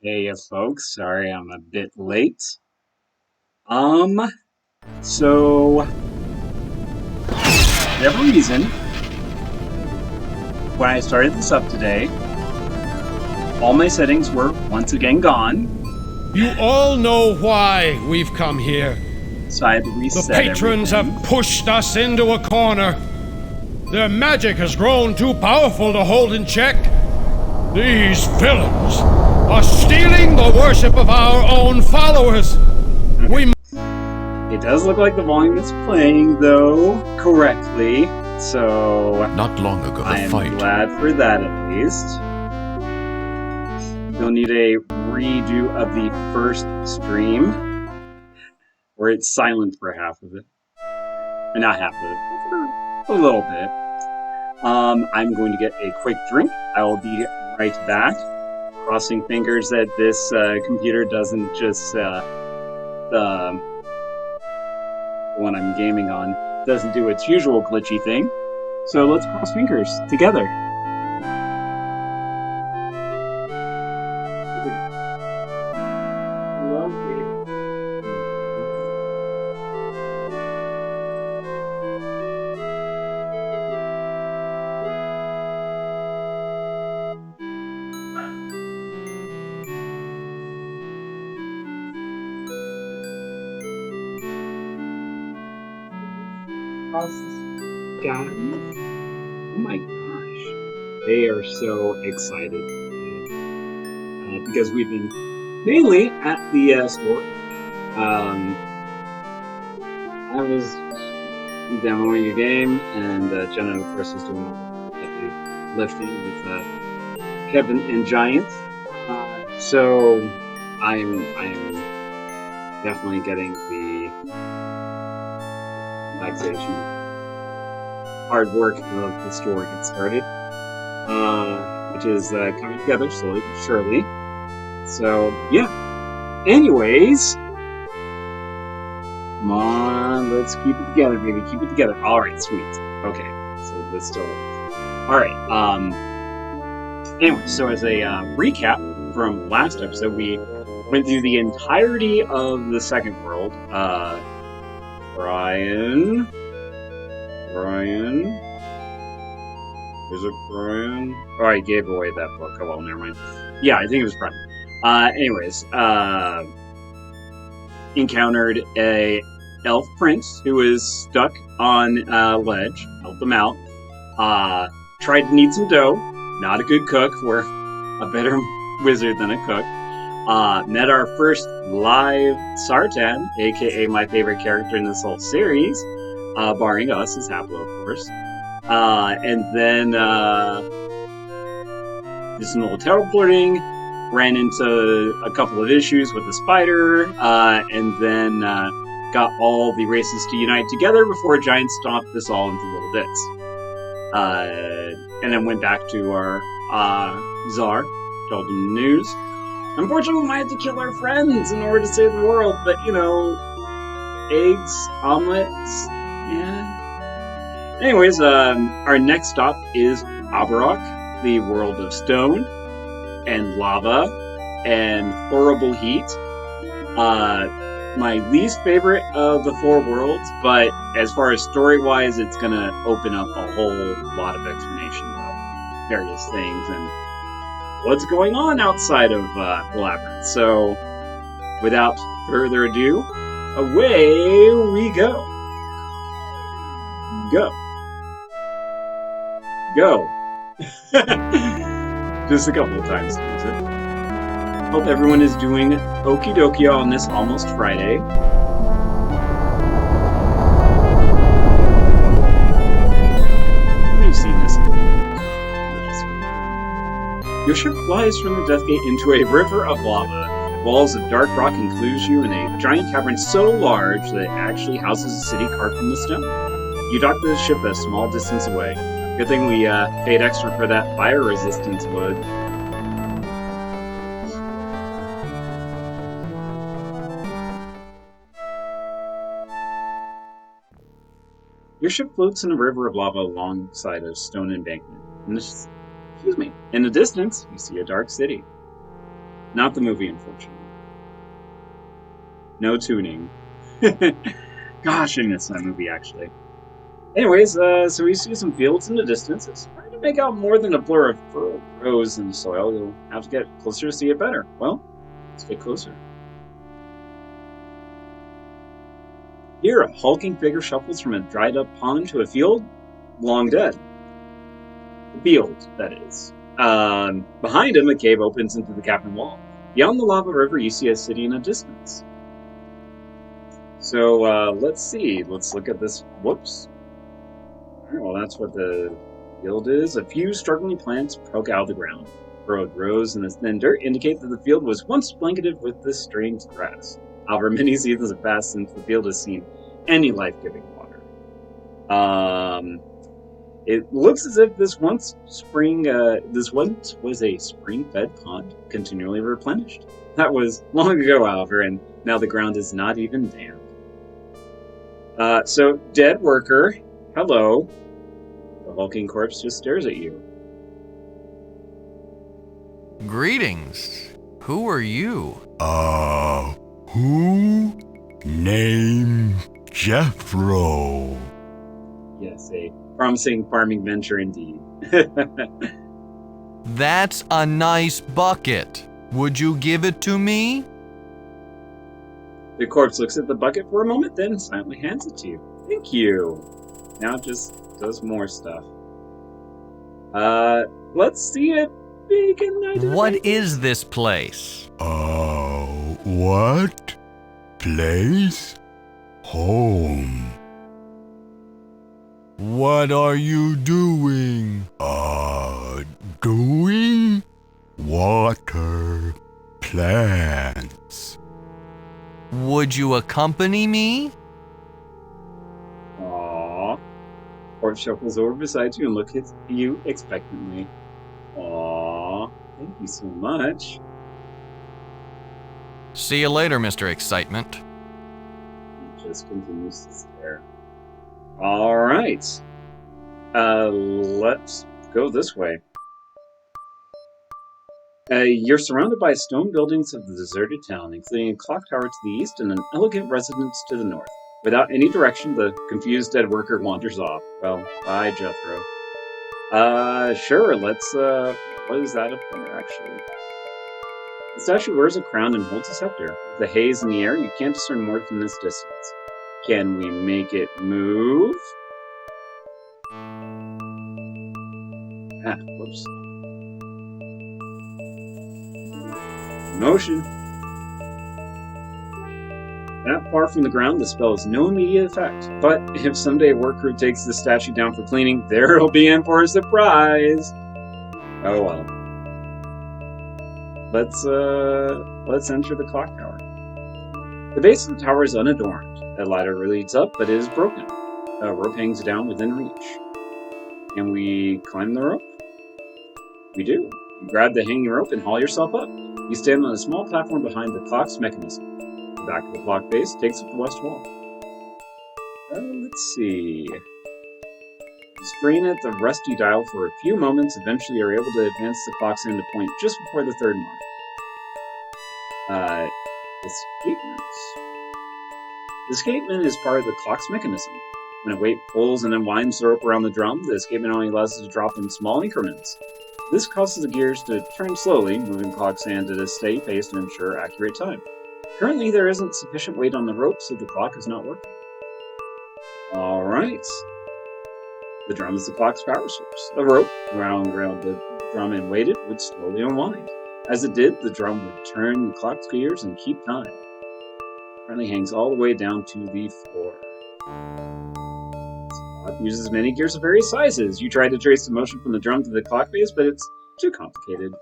Hey, folks. Sorry, I'm a bit late. Um, so, whatever reason, when I started this up today, all my settings were once again gone, You all know why we've come here. so I had to The reset patrons everything. have pushed us into a corner. Their magic has grown too powerful to hold in check. These villains are stealing the worship of our own followers. We It does look like the volume is playing, though, correctly, so Not long ago, I the am fight. glad for that at least. You'll need a redo of the first stream, where it's silent for half of it. And not half of it, for a little bit. I'm going to get a quick drink. I will be right back. Crossing fingers that this computer doesn't just the one I'm gaming on doesn't do its usual glitchy thing. So let's cross fingers together. Guys, oh my gosh, they are so excited because we've been mainly at the store. I was demoing a game, and Jenna, of course, is doing all the heavy lifting with Kevin and Giant. So I'm definitely getting the relaxation, hard work of the store get started, which is coming together slowly but surely. So yeah. Anyways, come on, let's keep it together, baby. Keep it together. All right, sweet. Okay, so this still. All right. Anyway, so as a recap from last episode, we went through the entirety of the second world. Brian. Is it Brian? Oh, I gave away that book. Oh well, never mind. Yeah, I think it was Brian. Anyways, encountered a elf prince who was stuck on a ledge. Helped him out. Tried to knead some dough. Not a good cook. We're a better wizard than a cook. Met our first live Sartan, aka my favorite character in this whole series, barring us as Haplo, of course. And then did some little teleporting, ran into a couple of issues with the spider, and then got all the races to unite together before Giant stomped us all into little bits. And then went back to our Czar, told him the news. Unfortunately, we might have to kill our friends in order to save the world, but you know, eggs, omelets, yeah. Anyways, our next stop is Abarrach, the world of stone and lava and horrible heat. My least favorite of the four worlds, but as far as story-wise, it's gonna open up a whole lot of explanation about various things and what's going on outside of the labyrinth. So, without further ado, away we go. Go. Just a couple of times to use it. Hope everyone is doing okie dokie on this almost Friday. You've seen this. Your ship flies from the Death Gate into a river of lava. Walls of dark rock enclose you in a giant cavern so large that it actually houses a city carved from the stone. You dock the ship a small distance away. Good thing we paid extra for that fire resistance wood. Your ship floats in a river of lava alongside a stone embankment. In the distance, you see a dark city. Not the movie, unfortunately. No tuning. Gosh, I miss that movie, actually. Anyways, so we see some fields in the distance. It's hard to make out more than a blur of furrowed rows in the soil. You'll have to get closer to see it better. Well, let's get closer. Here, a hulking figure shuffles from a dried up pond to a field long dead. The field, that is. Behind him, a cave opens into the cavern wall. Beyond the lava river, you see a city in a distance. So, let's see. Let's look at this. Whoops. Alright, well, that's what the field is. A few struggling plants poke out of the ground. Furrowed rows in the thin dirt indicate that the field was once blanketed with this strange grass. However, many seasons have passed since the field has seen any life-giving water. It looks as if this once was a spring-fed pond, continually replenished. That was long ago, however, and now the ground is not even damp. So, dead worker, hello. The hulking corpse just stares at you. Greetings. Who are you? Who? Name Jethro. Yes, a promising farming venture indeed. That's a nice bucket. Would you give it to me? The corpse looks at the bucket for a moment, then silently hands it to you. Thank you. Now it just does more stuff. Let's see it. What is this place? What? Place? Home. What are you doing? Doing? Water. Plants. Would you accompany me? Aww. Corpse shuffles over beside you and looks at you expectantly. Aww. Thank you so much. See you later, Mr. Excitement. He just continues to stare. Alright. Let's go this way. You're surrounded by stone buildings of the deserted town, including a clock tower to the east and an elegant residence to the north. Without any direction, the confused dead worker wanders off. Well, bye, Jethro. Sure, let's, what is that up there, actually? The statue wears a crown and holds a scepter. With the haze in the air, you can't discern more from this distance. Can we make it move? Whoops. Motion. That far from the ground, the spell has no immediate effect. But if someday a work crew takes the statue down for cleaning, there it'll be in for a surprise. Oh well. Let's enter the clock tower. The base of the tower is unadorned. A ladder leads up, but it is broken. A rope hangs down within reach. Can we climb the rope? We do. You grab the hanging rope and haul yourself up. You stand on a small platform behind the clock's mechanism. The back of the clock base takes up the west wall. Let's see. You strain at the rusty dial for a few moments. Eventually, you're able to advance the clock's end to point just before the third mark. Escapement. The escapement is part of the clock's mechanism. When a weight pulls and unwinds the rope around the drum, the escapement only allows it to drop in small increments. This causes the gears to turn slowly, moving the clock's hand at a steady pace to ensure accurate time. Currently, there isn't sufficient weight on the rope, so the clock is not working. Alright. The drum is the clock's power source. The rope, wound around the drum and weighted, would slowly unwind. As it did, the drum would turn the clock's gears and keep time. It currently hangs all the way down to the floor. The clock uses many gears of various sizes. You try to trace the motion from the drum to the clock base, but it's too complicated.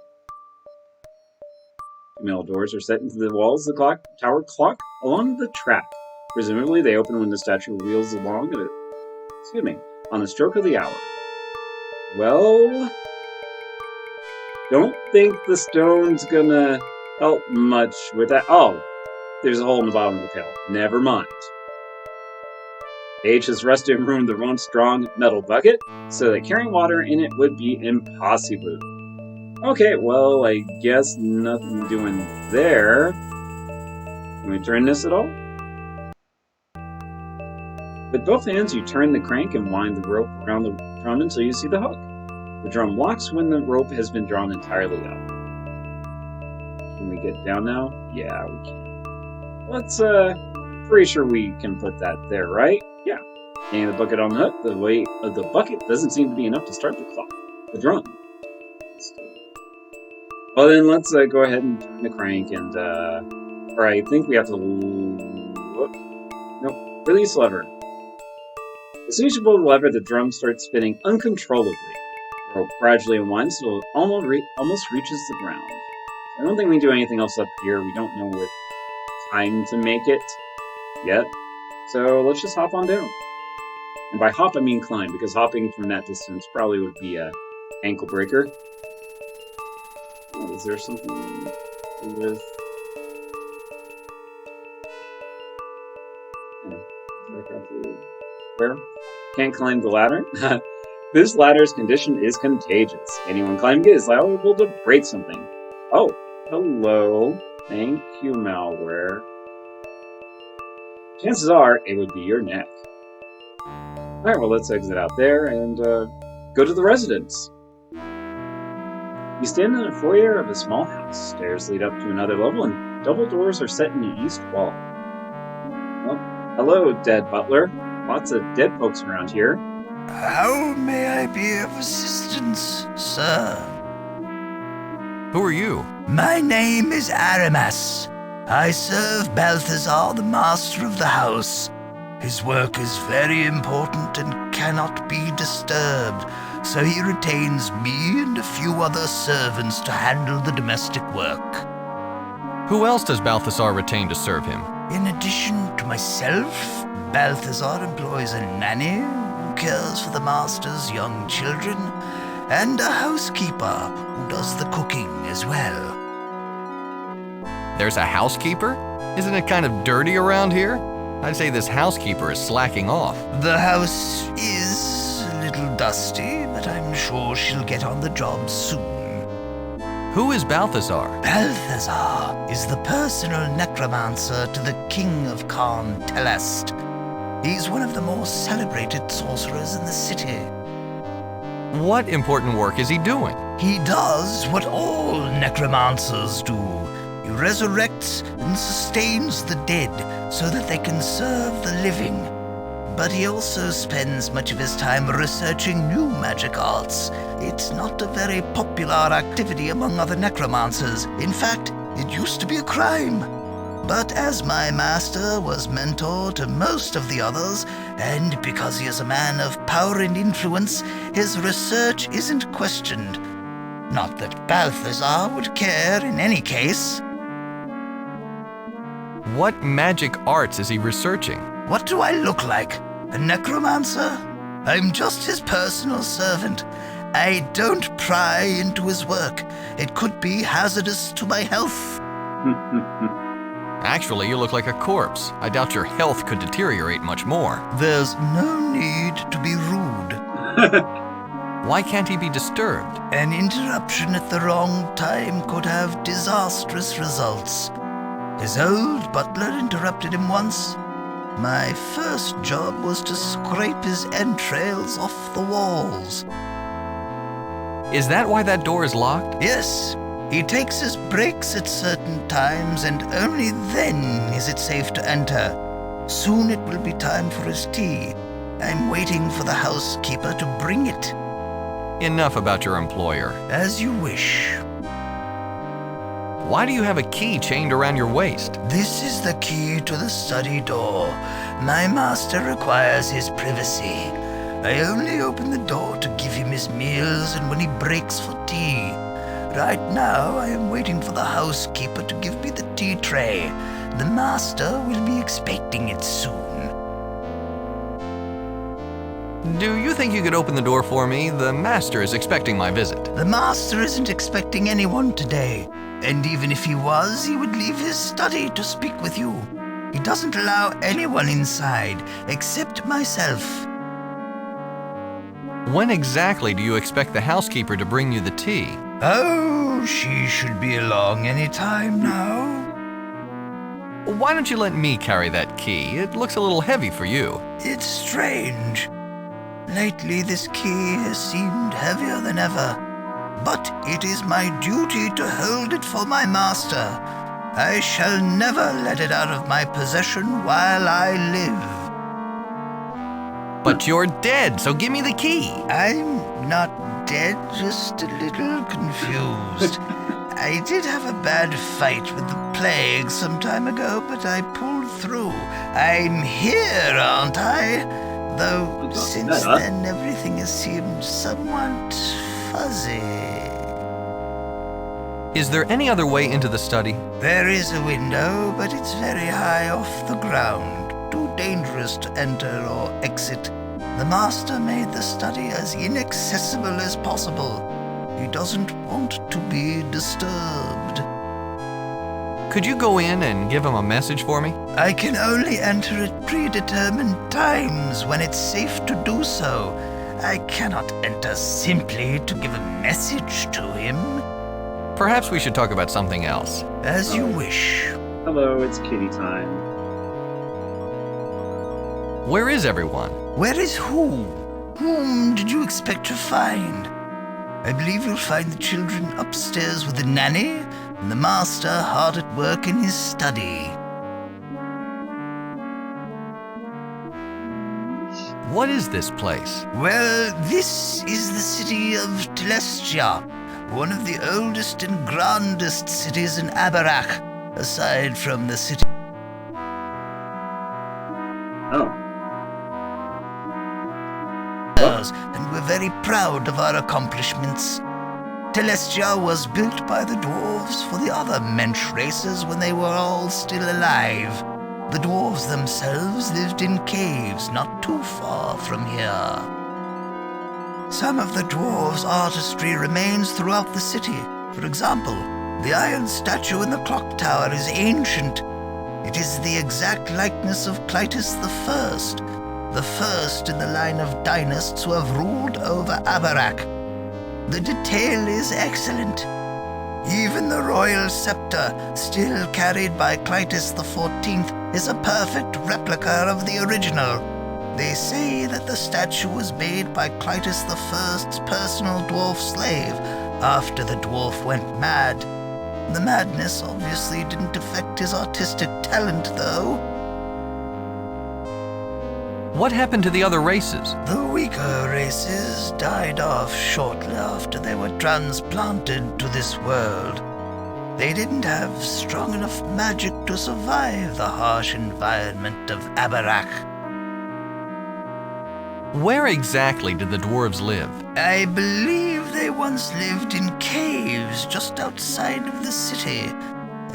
Metal doors are set into the walls of the tower clock along the track. Presumably, they open when the statue wheels along on the stroke of the hour. Well, don't think the stone's gonna help much with that. Oh, there's a hole in the bottom of the pail. Never mind. Age has rusted and ruined the once strong metal bucket, so that carrying water in it would be impossible. Okay, well, I guess nothing doing there. Can we turn this at all? With both hands, you turn the crank and wind the rope around the drum until you see the hook. The drum locks when the rope has been drawn entirely up. Can we get down now? Yeah, we can. Let's, pretty sure we can put that there, right? Yeah. Hanging the bucket on the hook, the weight of the bucket doesn't seem to be enough to start the drum. Well, then let's go ahead and turn the crank and, or I think we have to, nope, release lever. As soon as you pull the lever, the drum starts spinning uncontrollably. The rope gradually unwinds until it almost reaches the ground. I don't think we do anything else up here. We don't know what time to make it yet. So let's just hop on down. And by hop, I mean climb, because hopping from that distance probably would be a ankle breaker. Oh, is there something with... Where? Can't climb the ladder? This ladder's condition is contagious. Anyone climbing it is liable to break something. Oh, hello. Thank you, malware. Chances are it would be your neck. Alright, well, let's exit out there and go to the residence. You stand in a foyer of a small house. Stairs lead up to another level, and double doors are set in the east wall. Well, hello, dead butler. Lots of dead folks around here. How may I be of assistance, sir? Who are you? My name is Aramas. I serve Balthazar, the master of the house. His work is very important and cannot be disturbed, so he retains me and a few other servants to handle the domestic work. Who else does Balthazar retain to serve him? In addition to myself, Balthazar employs a nanny who cares for the master's young children, and a housekeeper who does the cooking as well. There's a housekeeper? Isn't it kind of dirty around here? I'd say this housekeeper is slacking off. The house is a little dusty, but I'm sure she'll get on the job soon. Who is Balthazar? Balthazar is the personal necromancer to the king of Khan Telest. He's one of the most celebrated sorcerers in the city. What important work is he doing? He does what all necromancers do. He resurrects and sustains the dead so that they can serve the living. But he also spends much of his time researching new magic arts. It's not a very popular activity among other necromancers. In fact, it used to be a crime. But as my master was mentor to most of the others, and because he is a man of power and influence, his research isn't questioned. Not that Balthazar would care in any case. What magic arts is he researching? What do I look like? A necromancer? I'm just his personal servant. I don't pry into his work. It could be hazardous to my health. Actually, you look like a corpse. I doubt your health could deteriorate much more. There's no need to be rude. Why can't he be disturbed? An interruption at the wrong time could have disastrous results. His old butler interrupted him once. My first job was to scrape his entrails off the walls. Is that why that door is locked? Yes, he takes his breaks at certain times, and only then is it safe to enter. Soon it will be time for his tea. I'm waiting for the housekeeper to bring it. Enough about your employer. As you wish. Why do you have a key chained around your waist? This is the key to the study door. My master requires his privacy. I only open the door to give him his meals and when he breaks for tea. Right now, I am waiting for the housekeeper to give me the tea tray. The master will be expecting it soon. Do you think you could open the door for me? The master is expecting my visit. The master isn't expecting anyone today. And even if he was, he would leave his study to speak with you. He doesn't allow anyone inside, except myself. When exactly do you expect the housekeeper to bring you the tea? Oh, she should be along any time now. Why don't you let me carry that key? It looks a little heavy for you. It's strange. Lately, this key has seemed heavier than ever. But it is my duty to hold it for my master. I shall never let it out of my possession while I live. But you're dead, so give me the key. I'm not dead, just a little confused. I did have a bad fight with the plague some time ago, but I pulled through. I'm here, aren't I? Though since then everything has seemed somewhat fuzzy. Is there any other way into the study? There is a window, but it's very high off the ground. Too dangerous to enter or exit. The master made the study as inaccessible as possible. He doesn't want to be disturbed. Could you go in and give him a message for me? I can only enter at predetermined times when it's safe to do so. I cannot enter simply to give a message to him. Perhaps we should talk about something else. As you wish. Hello, it's kitty time. Where is everyone? Where is who? Whom did you expect to find? I believe you'll find the children upstairs with the nanny, and the master hard at work in his study. What is this place? Well, this is the city of Telestia, one of the oldest and grandest cities in Abarrach, aside from the city. Oh. And we're very proud of our accomplishments. Telestia was built by the dwarves for the other mensch races when they were all still alive. The dwarves themselves lived in caves not too far from here. Some of the dwarves' artistry remains throughout the city. For example, the iron statue in the clock tower is ancient. It is the exact likeness of Clytus the first in the line of dynasts who have ruled over Abarrach. The detail is excellent. Even the royal scepter, still carried by Clytus XIV, is a perfect replica of the original. They say that the statue was made by Clytus I's personal dwarf slave after the dwarf went mad. The madness obviously didn't affect his artistic talent, though. What happened to the other races? The weaker races died off shortly after they were transplanted to this world. They didn't have strong enough magic to survive the harsh environment of Abarrach. Where exactly did the dwarves live? I believe they once lived in caves just outside of the city.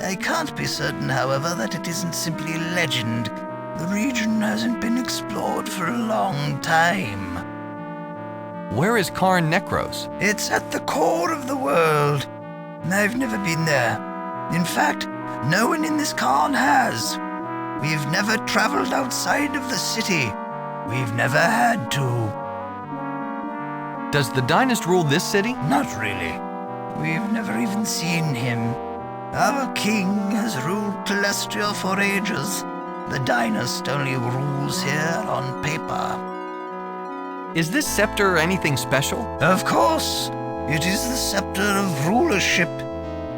I can't be certain, however, that it isn't simply legend. The region hasn't been explored for a long time. Where is Karn Necros? It's at the core of the world. I've never been there. In fact, no one in this Karn has. We've never traveled outside of the city. We've never had to. Does the dynast rule this city? Not really. We've never even seen him. Our king has ruled Telestia for ages. The dynast only rules here on paper. Is this scepter anything special? Of course. It is the scepter of rulership.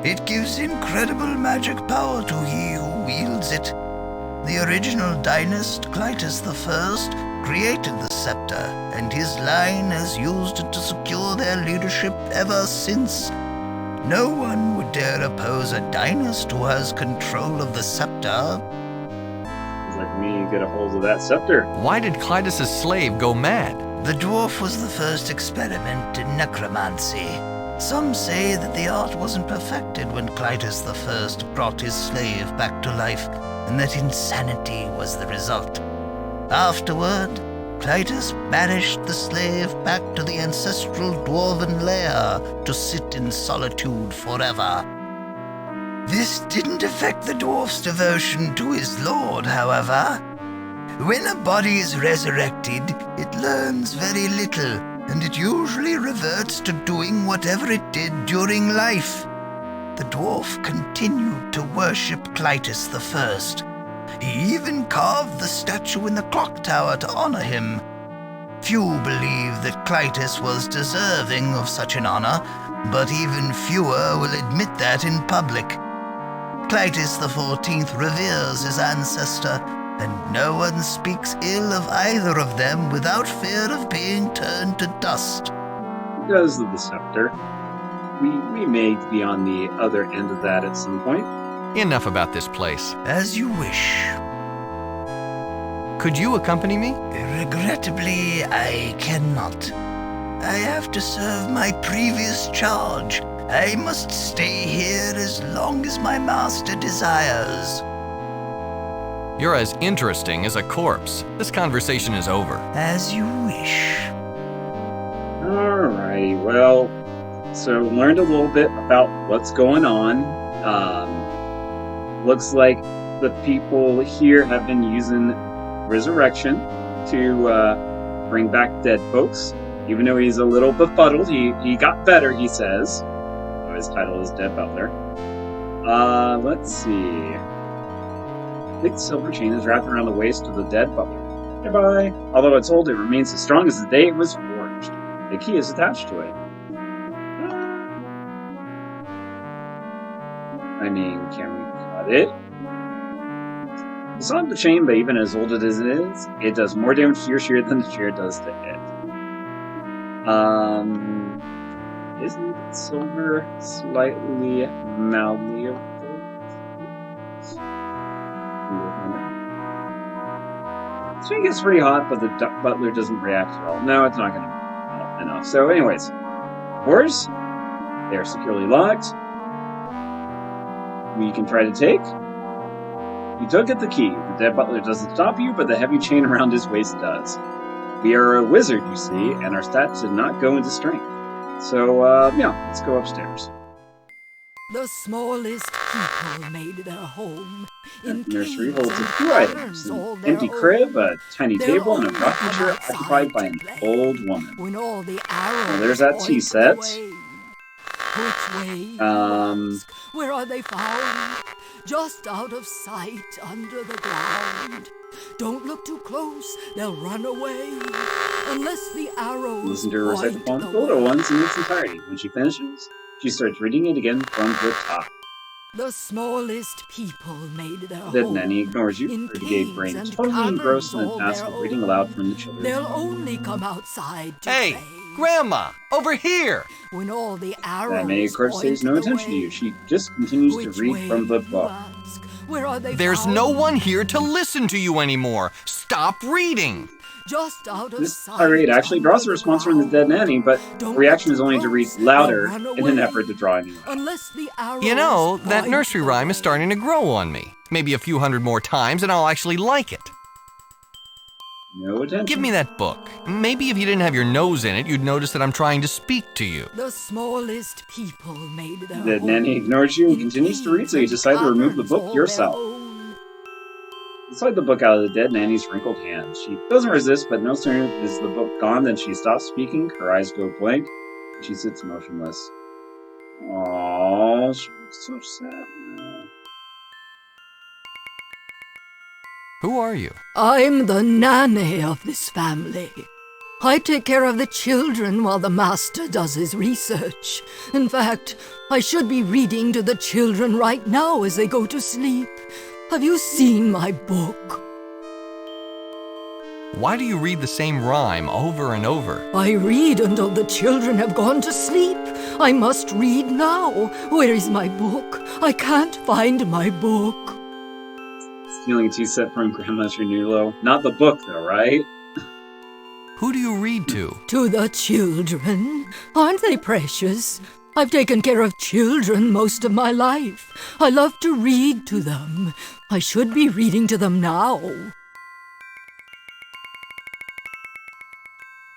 It gives incredible magic power to he who wields it. The original dynast, Clytus I, created the scepter, and his line has used it to secure their leadership ever since. No one would dare oppose a dynast who has control of the scepter. Like me, get a hold of that scepter. Why did Clytus' slave go mad? The dwarf was the first experiment in necromancy. Some say that the art wasn't perfected when Clytus I brought his slave back to life, and that insanity was the result. Afterward, Clytus banished the slave back to the ancestral dwarven lair to sit in solitude forever. This didn't affect the dwarf's devotion to his lord, however. When a body is resurrected, it learns very little, and it usually reverts to doing whatever it did during life. The dwarf continued to worship Clytus the First. He even carved the statue in the clock tower to honor him. Few believe that Clytus was deserving of such an honor, but even fewer will admit that in public. Clytus the 14th reveres his ancestor, and no one speaks ill of either of them without fear of being turned to dust. Because of the scepter. We may be on the other end of that at some point. Enough about this place. As you wish. Could you accompany me? Regrettably, I cannot. I have to serve my previous charge. I must stay here as long as my master desires. You're as interesting as a corpse. This conversation is over. As you wish. Alrighty, well, so learned a little bit about what's going on. Looks like the people here have been using resurrection to bring back dead folks. Even though he's a little befuddled, he got better, he says. So his title is Dead Butler. Let's see. A big silver chain is wrapped around the waist of the dead butler. Goodbye. Although it's old, it remains as strong as the day it was forged. The key is attached to it. I mean, can we cut it? It's not the chain, but even as old as it is, it does more damage to your shear than the shear does to it. Isn't silver slightly malleable? This thing gets pretty hot, but the butler doesn't react at all. No, it's not going to help enough. So anyways, doors, they are securely locked. We can try to take. You don't get the key. The dead butler doesn't stop you, but the heavy chain around his waist does. We are a wizard, you see, and our stats did not go into strength. So, yeah, let's go upstairs. The smallest people made their home in Nursery caves holds a and few caverns items. all An their empty own. crib, a tiny They'll table, and a only rocking come chair outside occupied by to an play old woman. When all the arrows Well, there's that tea point set. the way. Which way, you Um, ask? Where are they found? Just out of sight under the ground. Don't look too close, they'll run away. Unless the arrows Listen to her recite the point poem the photo way. once in its entirety. When she finishes, she starts reading it again from the top. The smallest people made their Dead home Nanny ignores you. in Her gay caves brain and totally engrossed in the caverns task all of their reading own. aloud from the children's They'll book. only come outside to Hey, play. Grandma, over here! When all the arrows That May, of course, point pays no the attention to way. you. She just continues to Which read way, from the you book. ask? Where are they There's found? no one here to listen to you anymore. Stop reading. Just out of This sight tirade actually draws a under response the from the dead ground. nanny, but Don't the reaction look is too only to read close, louder they'll run in an away. effort to draw anyone. Unless the arrows You know, that point nursery the rhyme is way. starting to grow on me. Maybe a few hundred more times and I'll actually like it. No attention. Give me that book. Maybe if you didn't have your nose in it, you'd notice that I'm trying to speak to you. The smallest people made their The home nanny ignores you and in continues to read, so you caves decide to and remove the caverns book all yourself. their own. You slide the book out of the dead nanny's wrinkled hand. She doesn't resist, but no sooner is the book gone than she stops speaking, her eyes go blank, and she sits motionless. Aww, she looks so sad now. Who are you? I'm the nanny of this family. I take care of the children while the master does his research. In fact, I should be reading to the children right now as they go to sleep. Have you seen my book? Why do you read the same rhyme over and over? I read until the children have gone to sleep. I must read now. Where is my book? I can't find my book. Stealing a tea set from Grandmaster Nulo. Not the book, though, right? Who do you read to? To the children. Aren't they precious? I've taken care of children most of my life. I love to read to them. I should be reading to them now.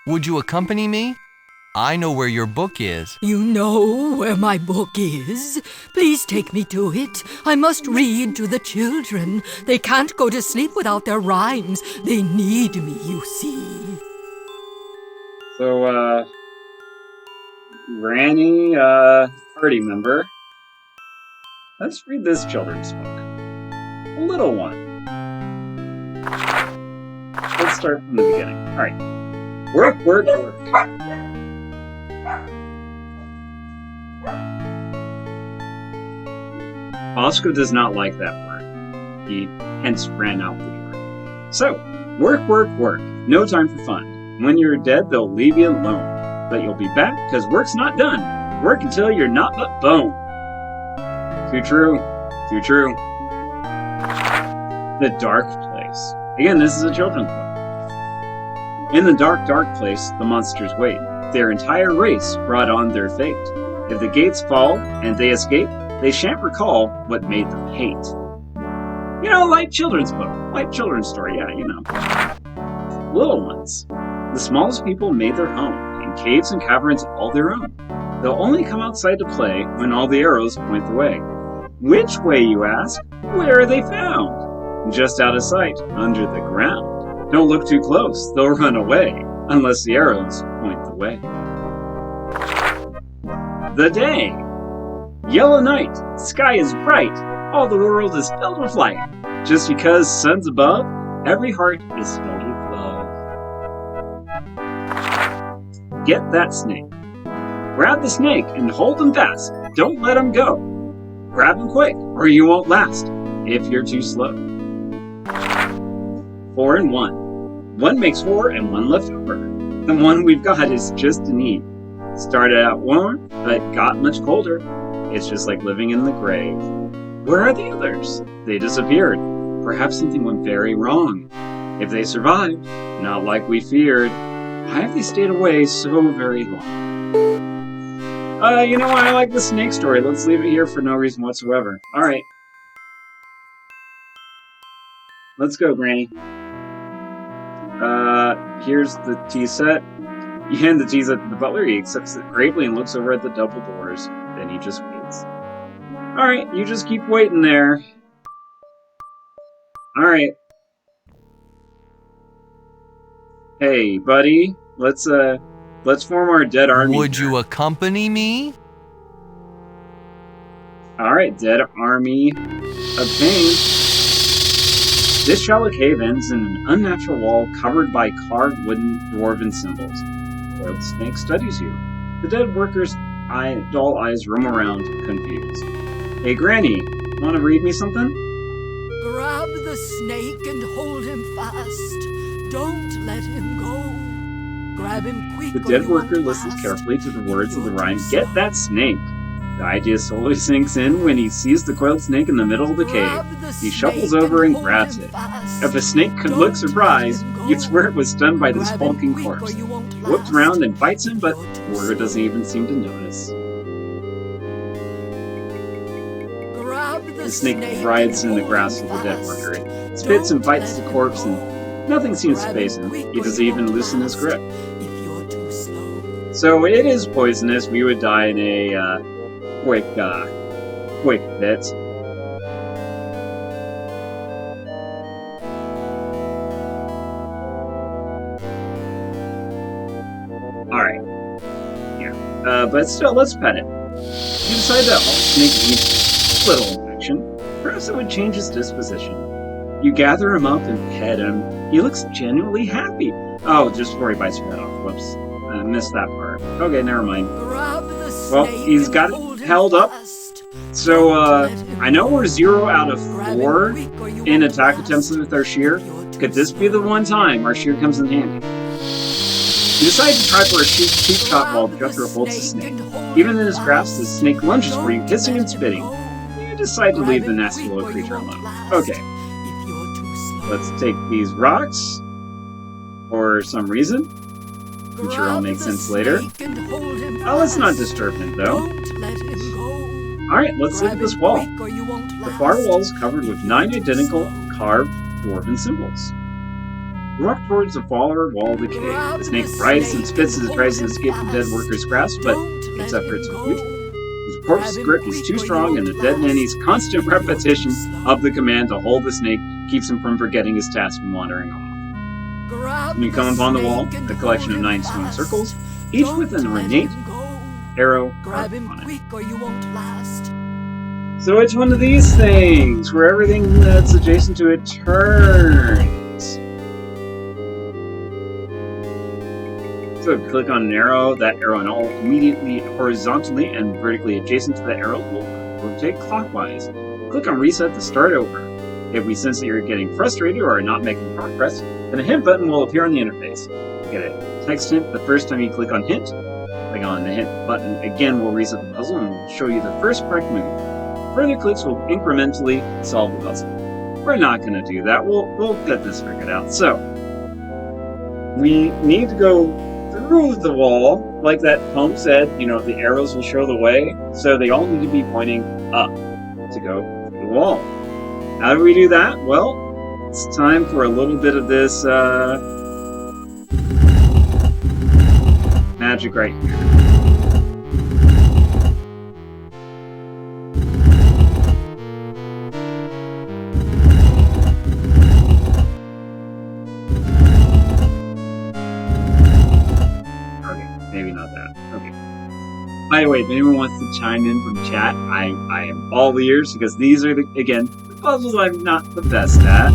Would you accompany me? I know where your book is. You know where my book is? Please take me to it. I must read to the children. They can't go to sleep without their rhymes. They need me, you see. So, Granny, party member, let's read this children's book. A little one. Let's start from the beginning. Alright. Work, work, work. Oscar does not like that word. He hence ran out the door. So, work, work, work. No time for fun. When you're dead, they'll leave you alone. But you'll be back, because work's not done. Work until you're not but bone. Too true. Too true. The Dark Place. Again, this is a children's book. In the dark, dark place, the monsters wait. Their entire race brought on their fate. If the gates fall and they escape, they shan't recall what made them hate. You know, like children's book. Like children's story, yeah, you know. Little ones. The smallest people made their home, in caves and caverns all their own. They'll only come outside to play when all the arrows point the way. Which way, you ask? Where are they found? Just out of sight, under the ground. Don't look too close, they'll run away, unless the arrows point the way. The day. Yellow night, sky is bright, all the world is filled with light. Just because sun's above, every heart is filled with love. Get that snake. Grab the snake and hold him fast. Don't let him go. Grab him quick, or you won't last, if you're too slow. 4 and 1. 1 makes 4 and 1 left over. The one we've got is just a need. Started out warm, but got much colder. It's just like living in the grave. Where are the others? They disappeared. Perhaps something went very wrong. If they survived, not like we feared, why have they stayed away so very long? You know what? I like the snake story. Let's leave it here for no reason whatsoever. Alright. Let's go, Granny. Here's the tea set. You hand the tea set to the butler, he accepts it gravely and looks over at the double doors. Then he just waits. Alright, you just keep waiting there. Alright. Hey, buddy. Let's form our dead army. Would you accompany me? Alright, dead army obtained. This shallow cave ends in an unnatural wall covered by carved wooden dwarven symbols. The coiled snake studies you. The dead worker's dull eyes roam around, confused. Hey, Granny, wanna read me something? Grab the snake and hold him fast. Don't let him go. Grab him quick. The dead worker listens carefully to the words of the rhyme, Get that snake! The idea slowly sinks in when he sees the coiled snake in the middle of the cave. He shuffles over and grabs it. If a snake could look surprised, you'd swear it was stunned by this hulking corpse. He whips around and bites him, but the worker doesn't even seem to notice. The snake writhes in the grasp of the dead worker. It spits and bites the corpse, and nothing seems to faze him. He doesn't even loosen his grip. So it is poisonous. We would die in a quick bit. Alright. Yeah. But still, let's pet it. You decide that all snake needs a little affection. Perhaps it would change his disposition. You gather him up and pet him. He looks genuinely happy. Oh, just before he bites your head off. Whoops. I missed that part. Okay, never mind. Well, he's got it held up. So, I know we're 0 out of 4 in attack attempts with our shear. Could this be the one time our shear comes in handy? You decide to try for a cheap shot while Jethro holds the snake. Even in his grasp, the snake lunges for you, hissing and spitting. You decide to leave the nasty little creature alone. Okay. Let's take these rocks. For some reason. I'm sure it'll make sense later. Oh, let's not disturb him, though. Alright, let's look at this wall. The far wall is covered with 9 identical carved dwarven symbols. You walk towards the far wall of the cave. The snake writhes and spits as it tries to escape the dead worker's grasp, but its efforts are futile. His corpse's grip is too strong, and the dead nanny's constant repetition of the command to hold the snake keeps him from forgetting his task and wandering off. Grab When you come upon the wall, snake and a collection of hold 9 him stone fast. circles, each Don't with an let ornate him go. arrow Grab carved him on it. quick or you won't last. So it's one of these things where everything that's adjacent to it turns. So click on an arrow, that arrow and all immediately horizontally and vertically adjacent to the arrow will rotate clockwise. Click on reset to start over. If we sense that you're getting frustrated or are not making progress, then a hint button will appear on the interface. You get a text hint the first time you click on hint. Click on the hint button again will reset the puzzle and will show you the first correct move. Further clicks will incrementally solve the puzzle. We're not going to do that. We'll get this figured out. So we need to go through the wall, like that poem said. You know, the arrows will show the way. So they all need to be pointing up to go through the wall. How do we do that? Well, it's time for a little bit of this magic right here. Maybe not that. Okay. By the way, if anyone wants to chime in from chat, I am all ears because these are, again, the puzzles I'm not the best at.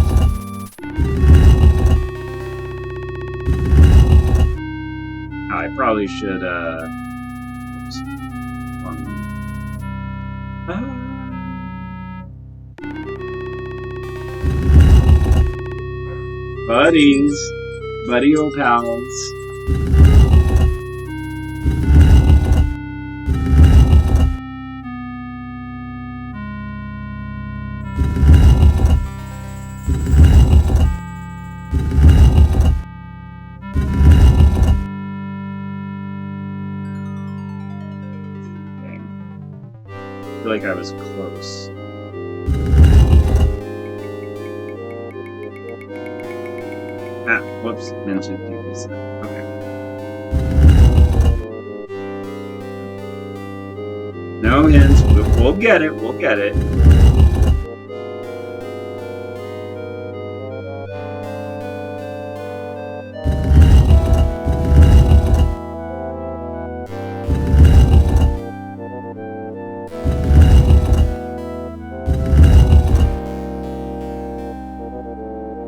I probably should, oops. Buddies. Buddy-o pals. I feel like I was close. Ah, whoops, meant to do this. Okay. No hints, we'll get it, we'll get it.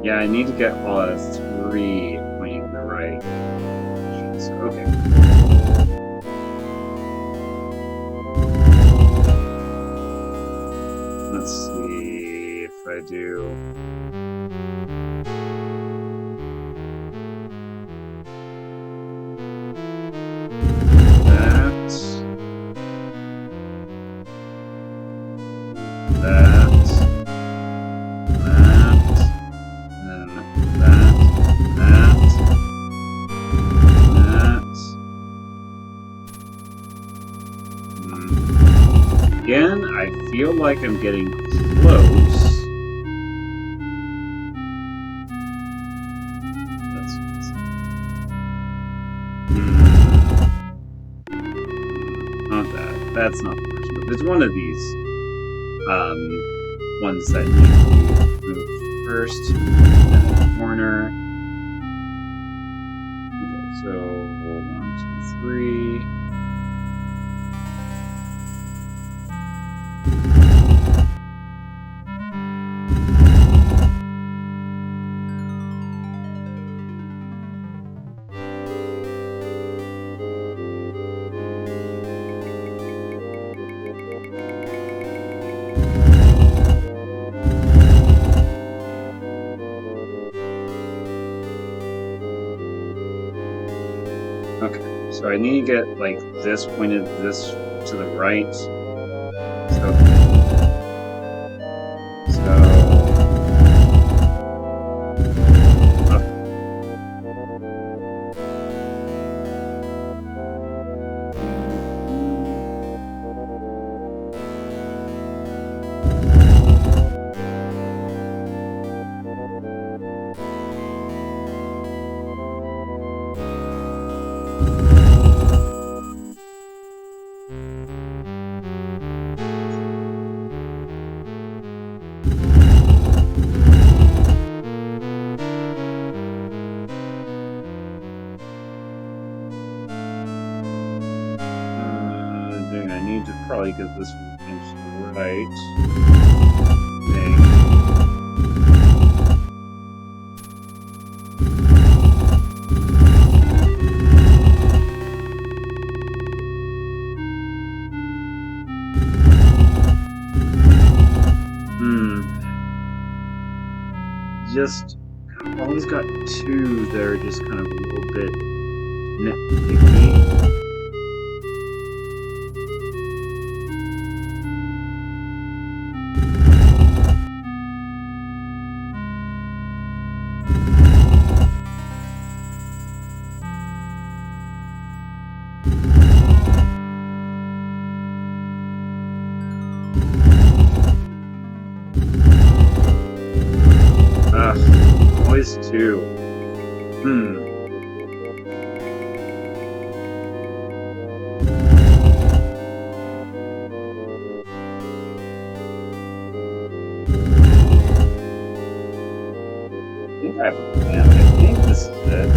Yeah, I need to get all 3 pointing in the right directions. Okay. Let's see if I do. Again, I feel like I'm getting close. Not that. That's not the first move. It's one of these ones that need to move first, and in the corner. Okay, so 1, 2, 3. Okay, so I need to get like this pointed this to the right. So probably get this one finished right. Just always got two that are just kind of a little bit nitpicky. Always two. I think I have a plan. I think this is it.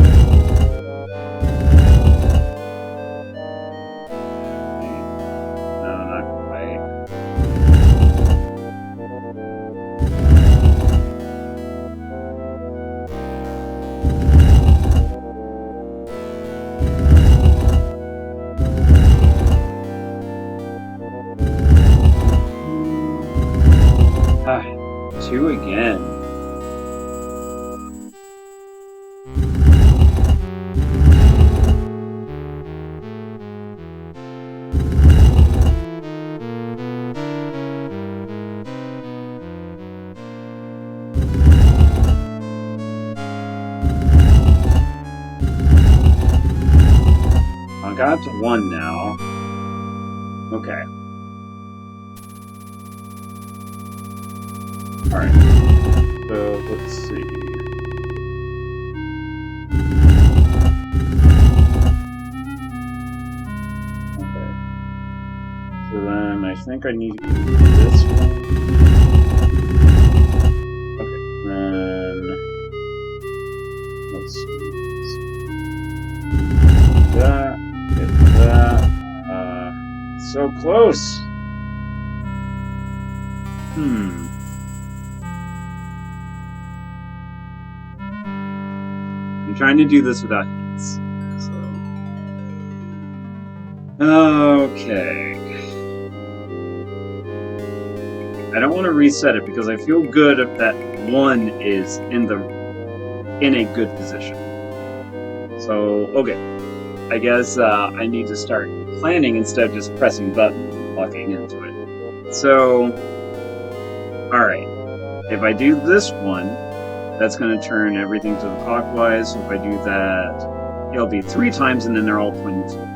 No, not quite. Two again. I got up to one now. Okay. Alright. So let's see. Okay. So then I think I need to do this one. Okay. Then let's see. That. Hit that. So close. I'm trying to do this without hits. So. Okay. I don't want to reset it because I feel good if that one is in a good position. So, okay. I guess I need to start planning instead of just pressing buttons and walking into it. So, alright. If I do this one, that's going to turn everything to the clockwise. So if I do that, it'll be 3 times and then they're all pointing to it.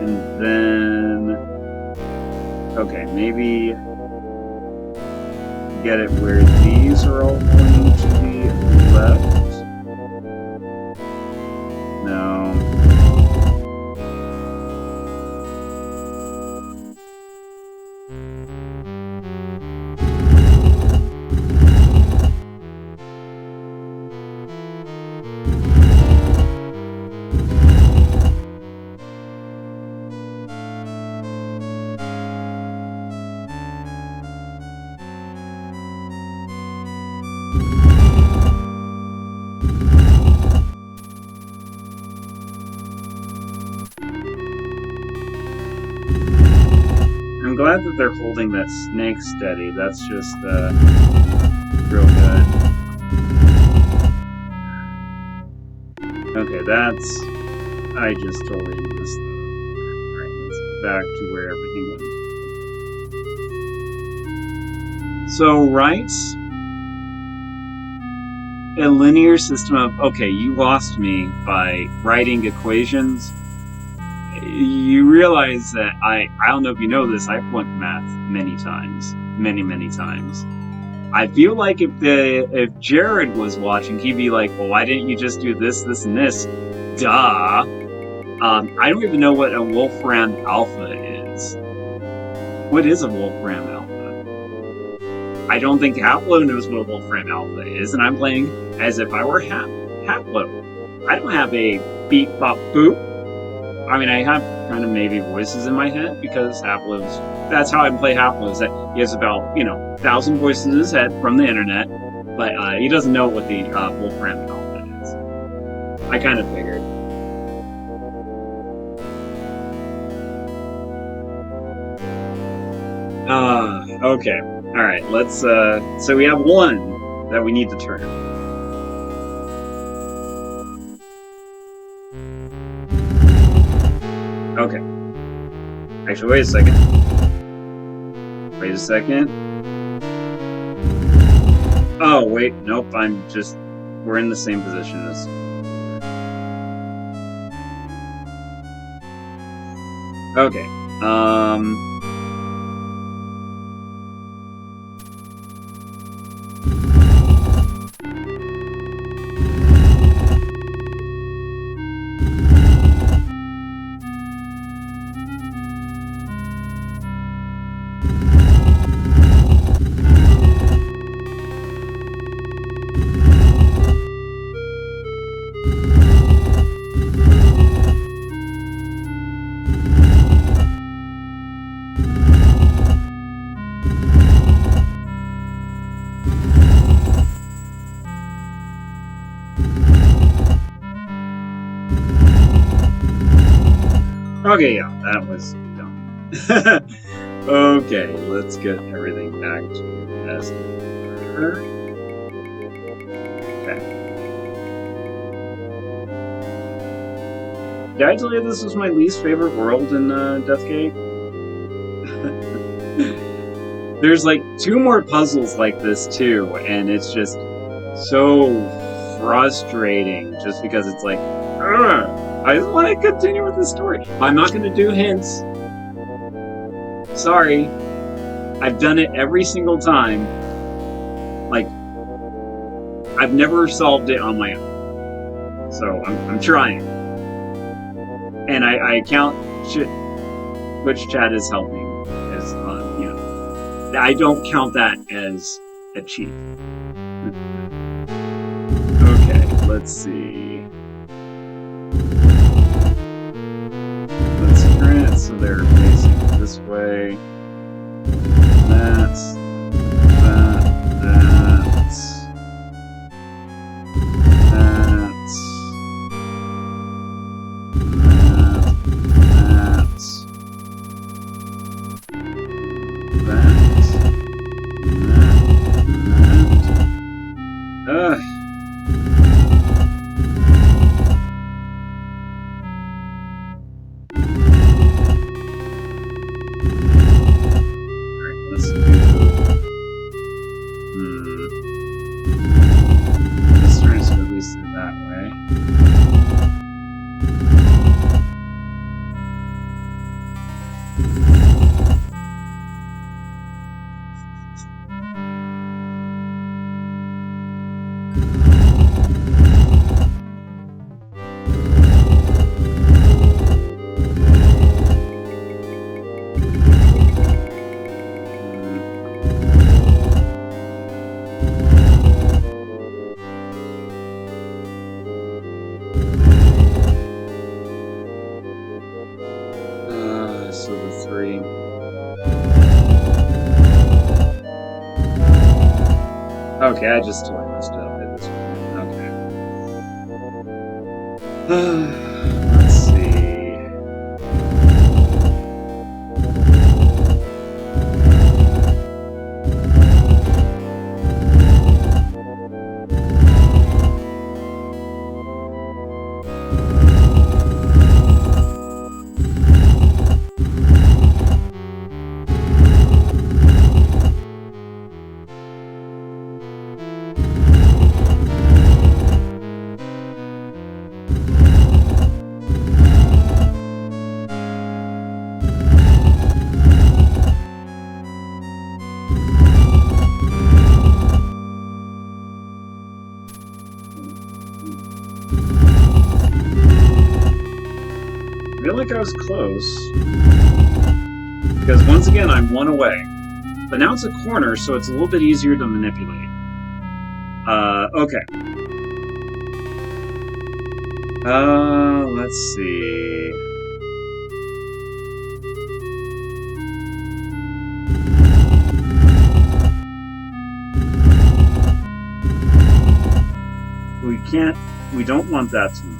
And then, okay, maybe get it where these are all pointing to the left. No. I'm glad that they're holding that snake steady. That's just real good. Okay, that's... I just totally missed that. Alright, let's go back to where everything went. So, right? A linear system of... Okay, you lost me by writing equations. You realize that I don't know if you know this, I've flunked math many times. Many times. I feel like if Jared was watching, he'd be like, well, why didn't you just do this, this, and this? Duh. I don't even know what a Wolfram Alpha is. What is a Wolfram Alpha? I don't think Haplo knows what a Wolfram Alpha is, and I'm playing as if I were Haplo. I don't have a beep bop boop. I mean, I have kind of maybe voices in my head because Hapliv's. That's how I play Hapliv. That he has about 1,000 voices in his head from the internet, but he doesn't know what the Wolfram alphabet is. I kind of figured. Okay. All right. Let's. So we have one that we need to turn. Okay. Actually, wait a second. Wait a second. Oh, wait. Nope. We're in the same position as. Okay. Okay, yeah, that was done. Okay, let's get everything back to as order. Okay. Did I tell you this was my least favorite world in Deathgate? There's like 2 more puzzles like this too, and it's just so frustrating just because it's like, ugh, I just want to continue with the story. I'm not going to do hints. Sorry. I've done it every single time. Like, I've never solved it on my own. So, I'm trying. And I count which chat is helping as, I don't count that as a cheat. Okay, let's see. Let's turn it so they're facing this way. That's. Okay, I just totally messed it up at this point. Okay. Let's see. I feel like I was close. Because once again, I'm 1 away. But now it's a corner, so it's a little bit easier to manipulate. Okay. Let's see. can't. We don't want that to move.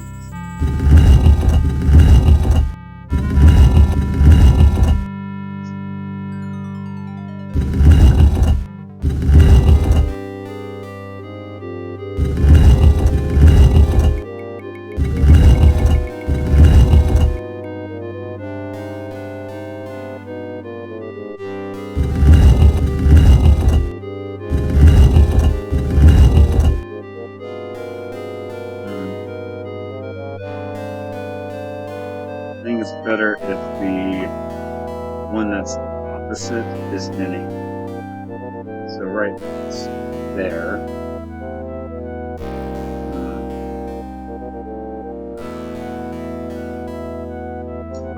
I think it's better if the one that's opposite is inning. So right it's there.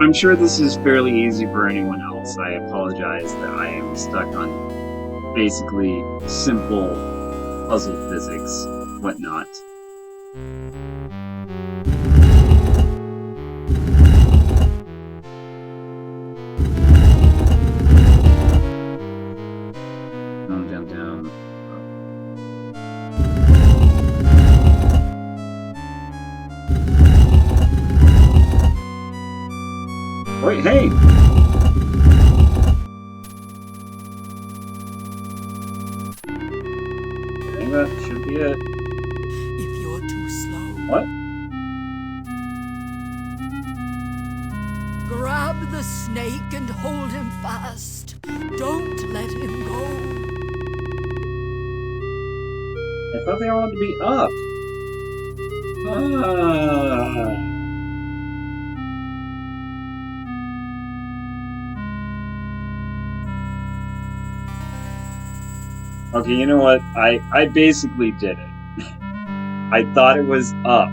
I'm sure this is fairly easy for anyone else. I apologize that I am stuck on basically simple puzzle physics, whatnot. Down. Wait, hey! I think that should be it. If you're too slow, What? grab the snake and hold him fast. Don't let him go. I thought they all had to be up. Ah. Okay, you know what? I basically did it. I thought it was up.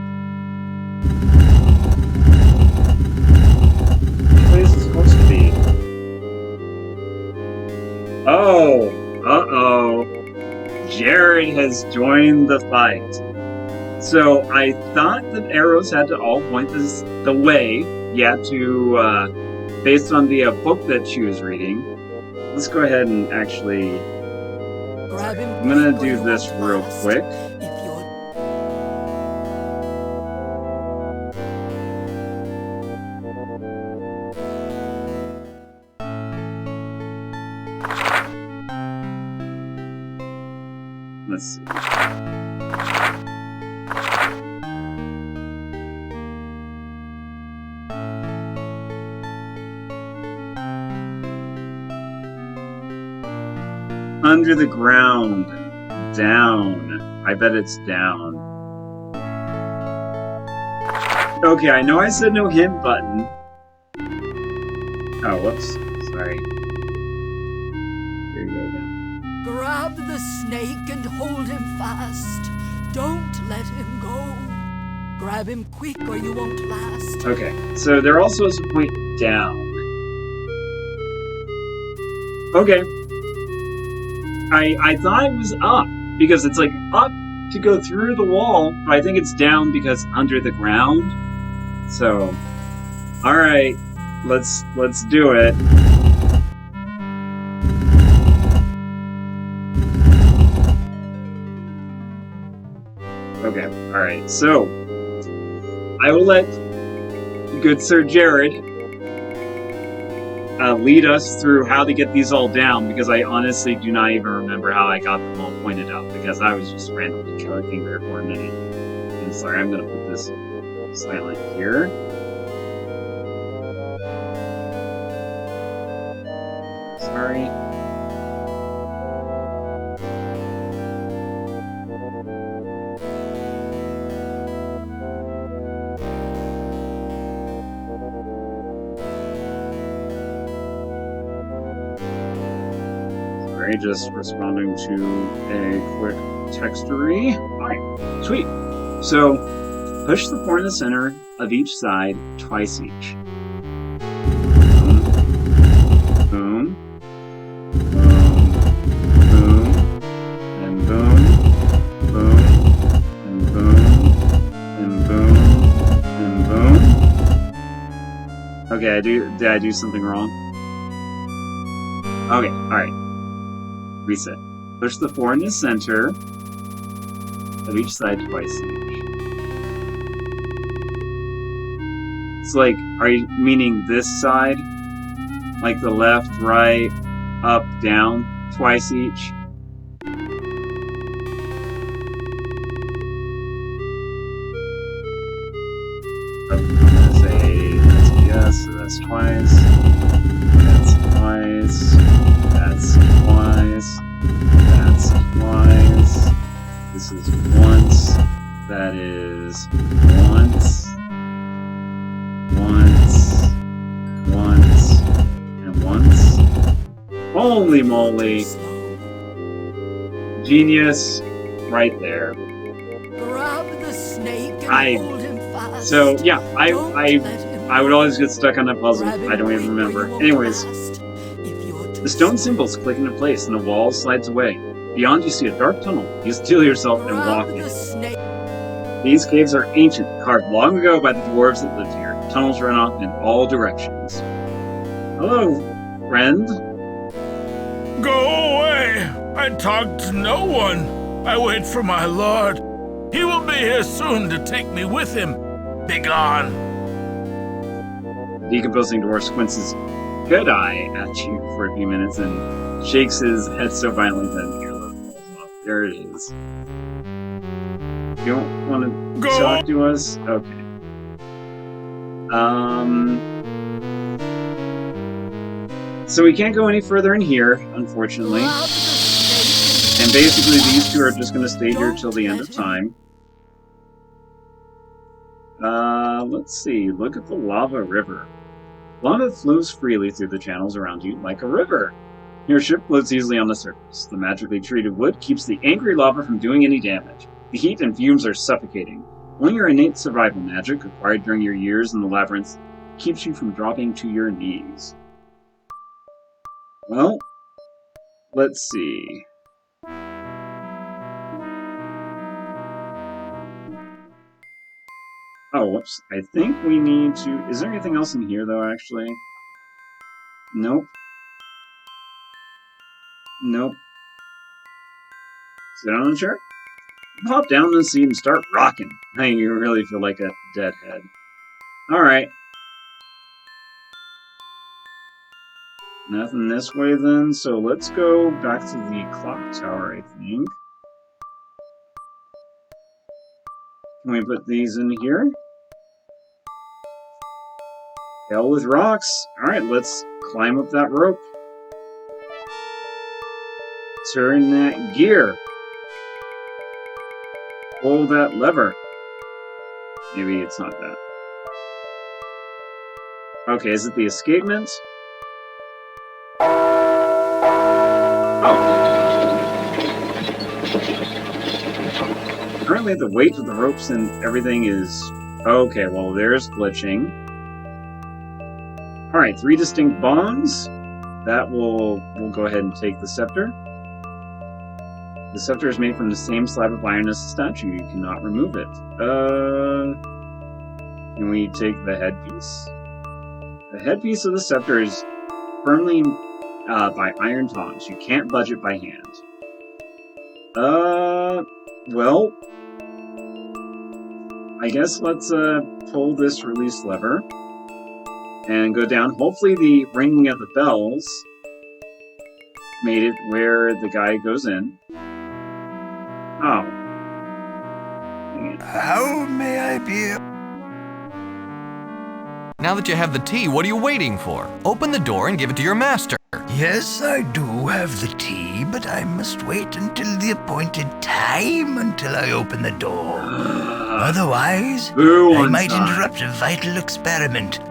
Which way is it supposed to be? Oh! Uh-oh. Jared has joined the fight. So I thought that arrows had to all point the way. You had to, based on the book that she was reading. Let's go ahead and actually... Grab him I'm gonna quick or do you this won't real last. quick. If you're Let's see. Under the ground. Down. I bet it's down. Okay, I know I said no hint button. Oh, whoops. Sorry. Here you go again. grab the snake and hold him fast. Don't let him go. Grab him quick or you won't last. Okay, so they're all supposed to point down. Okay. I thought it was up, because it's like up to go through the wall, but I think it's down because under the ground. So, alright, let's do it. Okay, alright, so I will let good Sir Jared lead us through how to get these all down, because I honestly do not even remember how I got them all pointed out, because I was just randomly clicking there for a minute. I'm sorry, I'm gonna put this silent here. Sorry. Sorry, just responding to a quick textery. Alright, sweet. So, push the 4 in the center of each side twice each. Boom. Boom. Boom. And boom. Boom. And boom. And boom. And boom. Okay, did I do something wrong? Okay, alright. Reset. Push the 4 in the center of each side twice each. So, like, are you meaning this side? Like the left, right, up, down, twice each? I'm gonna say that's a yes, so that's twice. That's twice. That's twice. That's twice. This is once. That is once. Once. Once. And once. Holy moly. Genius. Right there. Grab the snake and hold him fast. So, yeah, Don't let him I would always get stuck on that puzzle. Grab him I don't even quick or remember. you will Anyways, blast. If you're too the stone slow, symbols click into place and the wall slides away. Beyond, you see a dark tunnel. You steal yourself and walk grab in. the snake. These caves are ancient, carved long ago by the dwarves that lived here. Tunnels run off in all directions. Hello, friend. Go away! I talk to no one. I wait for my lord. He will be here soon to take me with him. Begone! The decomposing dwarf squints his good eye at you for a few minutes and shakes his head so violently that an earlobe falls off. There it is. You don't want to Go! talk to us? Okay. So we can't go any further in here, unfortunately. Grab the snake And basically these two are just going to stay here till the end of time. Let's see. Look at the lava river. Lava flows freely through the channels around you like a river. Your ship floats easily on the surface. The magically treated wood keeps the angry lava from doing any damage. The heat and fumes are suffocating. Only your innate survival magic, acquired during your years in the labyrinth, keeps you from dropping to your knees. Well, let's see. Oh, whoops. I think we need to... Is there anything else in here, though, actually? Nope. Nope. Sit on the chair? Pop down the seat and start rocking. Hey, you really feel like a deadhead. Alright. Nothing this way, then. So let's go back to the clock tower, I think. Can we put these in here? Hell with rocks. Alright, let's climb up that rope. Turn that gear. Pull that lever. Maybe it's not that. Okay, is it the escapement? Oh. Currently the weight of the ropes and everything is... Okay, well there's glitching. Alright, 3 distinct bonds. That we'll go ahead and take the scepter. The scepter is made from the same slab of iron as the statue. You cannot remove it. Can we take the headpiece? The headpiece of the scepter is firmly by iron tongs. You can't budge it by hand. Well, I guess let's pull this release lever and go down. Hopefully the ringing of the bells made it where the guy goes in. Oh. Dang it. How may I be? Now that you have the tea, what are you waiting for? Open the door and give it to your master. Yes, I do have the tea, but I must wait until the appointed time until I open the door. Otherwise, Boo I on might time. interrupt a vital experiment.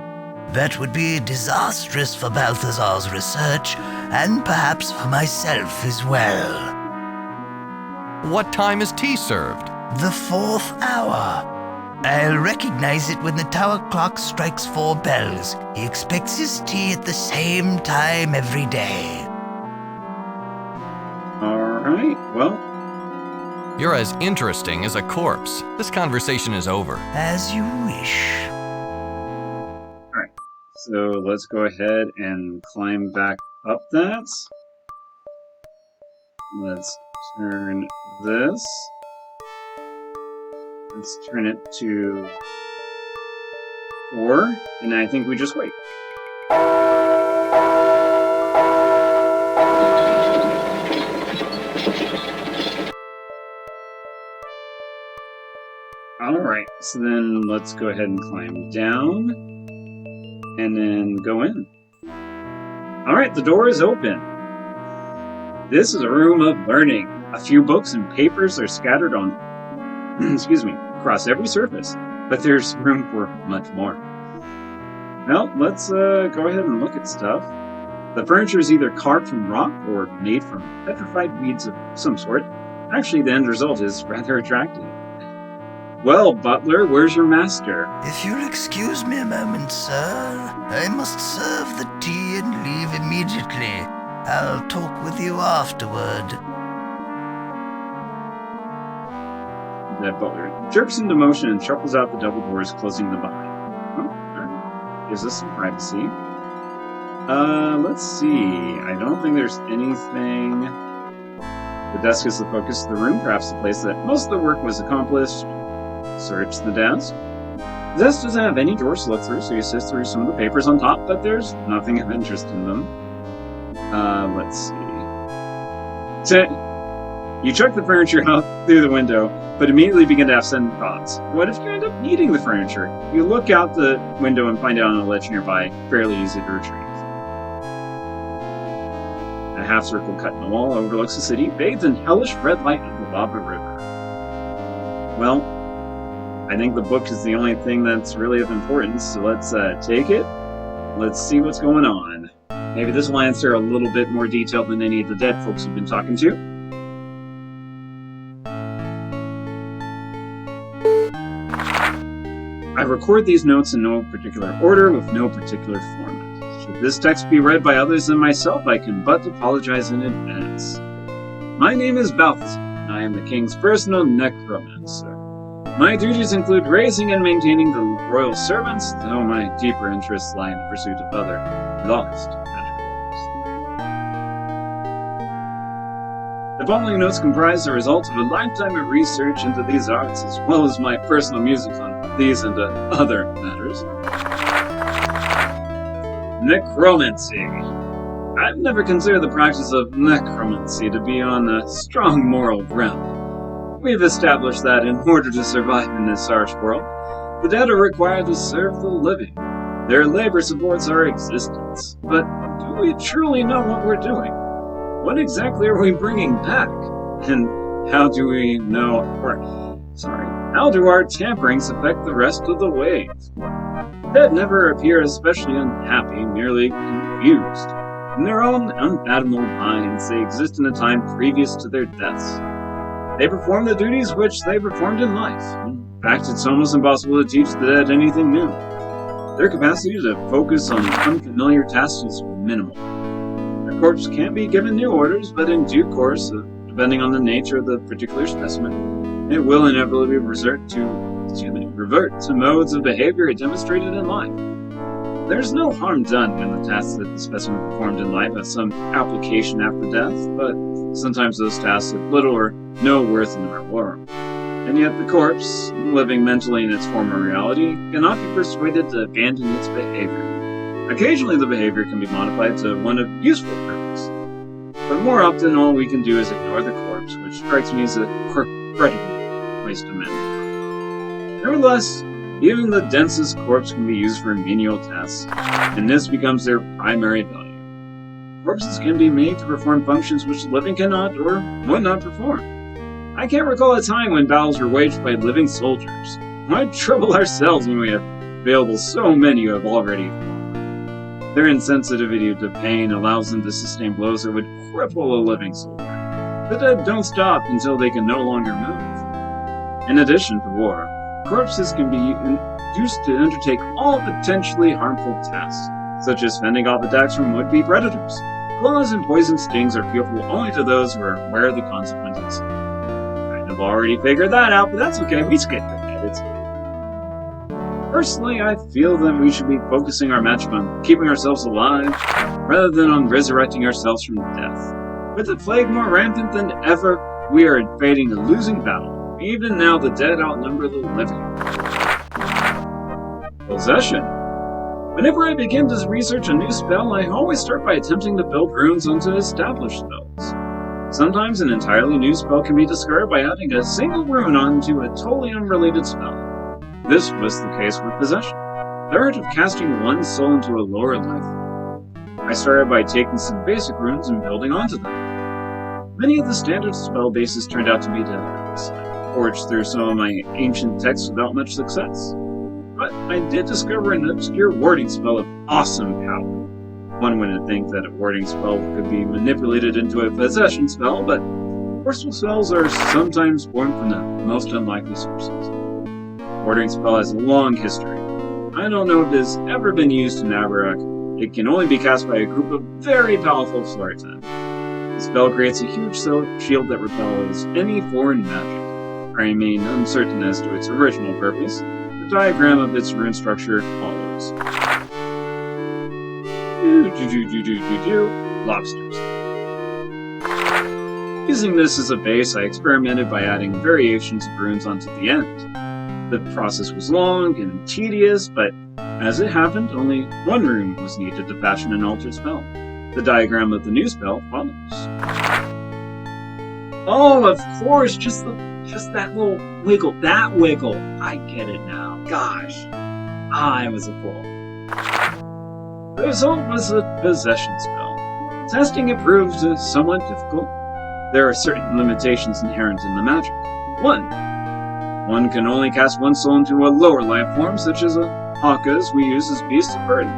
That would be disastrous for Balthazar's research, and perhaps for myself as well. What time is tea served? The 4th hour. I'll recognize it when the tower clock strikes 4 bells. He expects his tea at the same time every day. Alright, well, You're as interesting as a corpse. This conversation is over. As you wish. so let's go ahead and climb back up that. Let's turn this. Let's turn it to And I think we just wait. Alright, so then let's go ahead and climb down, and then go in. Alright, the door is open. This is a room of learning. A few books and papers are scattered on, across every surface, but there's room for much more. Well, let's go ahead and look at stuff. The furniture is either carved from rock or made from petrified weeds of some sort. Actually, the end result is rather attractive. Well, butler, where's your master? If you'll excuse me a moment, sir, I must serve the tea and leave immediately. I'll talk with you afterward. The butler jerks into motion and shuffles out the double doors, closing them behind. Oh, alright. Gives us some privacy. Let's see. I don't think there's anything. The desk is the focus of the room, perhaps the place that most of the work was accomplished. Search the desk. The desk doesn't have any drawers to look through, so you sift through some of the papers on top, but there's nothing of interest in them. Let's see. So, you chuck the furniture out through the window, but immediately begin to have sudden thoughts. What if you end up needing the furniture? You look out the window and find it on a ledge nearby, fairly easy to retrieve. A half-circle cut in the wall overlooks the city, bathed in hellish red light of the lava river. Well, I think the book is the only thing that's really of importance, so let's take it. Let's see what's going on. Maybe this will answer a little bit more detail than any of the dead folks we've been talking to. I record these notes in no particular order with no particular format. Should this text be read by others than myself, I can but apologize in advance. My name is Balthazar, and I am the king's personal necromancer. My duties include raising and maintaining the royal servants, though my deeper interests lie in the pursuit of other lost magical arts. The following notes comprise the result of a lifetime of research into these arts, as well as my personal musings on these and other matters. Necromancy. I've never considered the practice of necromancy to be on a strong moral ground. We've established that in order to survive in this harsh world, the dead are required to serve the living. Their labor supports our existence. But do we truly know what we're doing? What exactly are we bringing back? And how do we know, how do our tamperings affect the rest of the wave? The dead never appear especially unhappy, merely confused. In their own unfathomable minds, they exist in a time previous to their deaths. They perform the duties which they performed in life. In fact, it's almost impossible to teach the dead anything new. Their capacity to focus on unfamiliar tasks is minimal. The corpse can't be given new orders, but in due course, depending on the nature of the particular specimen, it will inevitably revert to modes of behavior it demonstrated in life. There's no harm done when the tasks that the specimen performed in life have some application after death, but sometimes those tasks have little or no worth in our world. And yet the corpse, living mentally in its former reality, cannot be persuaded to abandon its behavior. Occasionally the behavior can be modified to one of useful purpose, but more often all we can do is ignore the corpse, which strikes me as a credible waste of men. Nevertheless, even the densest corpse can be used for menial tasks, and this becomes their primary value. Corpses can be made to perform functions which the living cannot or would not perform. I can't recall a time when battles were waged by living soldiers. Why trouble ourselves when we have available so many who have already fallen? Their insensitivity to pain allows them to sustain blows that would cripple a living soldier. The dead don't stop until they can no longer move. In addition to war, corpses can be used to undertake all potentially harmful tasks, such as fending off attacks from would-be predators. Claws and poison stings are fearful only to those who are aware of the consequences. Kind of already figured that out, but that's okay, we skipped it. It's Personally, I feel that we should be focusing our magic on keeping ourselves alive, rather than on resurrecting ourselves from death. With the plague more rampant than ever, we are invading a losing battle. Even now, the dead outnumber the living. Possession. Whenever I begin to research a new spell, I always start by attempting to build runes onto established spells. Sometimes an entirely new spell can be discovered by adding a single rune onto a totally unrelated spell. This was the case with Possession, the art of casting one soul into a lower life form. I started by taking some basic runes and building onto them. Many of the standard spell bases turned out to be dead ends. I forged through some of my ancient texts without much success. But I did discover an obscure warding spell of awesome power. One wouldn't think that a warding spell could be manipulated into a possession spell, but forceful spells are sometimes born from the most unlikely sources. The warding spell has a long history. I don't know if it has ever been used in Abarrach. It can only be cast by a group of very powerful Floritan. The spell creates a huge shield that repels any foreign magic. I remain uncertain as to its original purpose. The diagram of its rune structure follows. Lobsters. Using this as a base, I experimented by adding variations of runes onto the end. The process was long and tedious, but as it happened, only one rune was needed to fashion an altered spell. The diagram of the new spell follows. Oh, of course, just that little wiggle. That wiggle. I get it now. Gosh. I was a fool. The result was a possession spell. Testing it proved somewhat difficult. There are certain limitations inherent in the magic. One can only cast one soul into a lower life form, such as a Haka's we use as beasts of burden.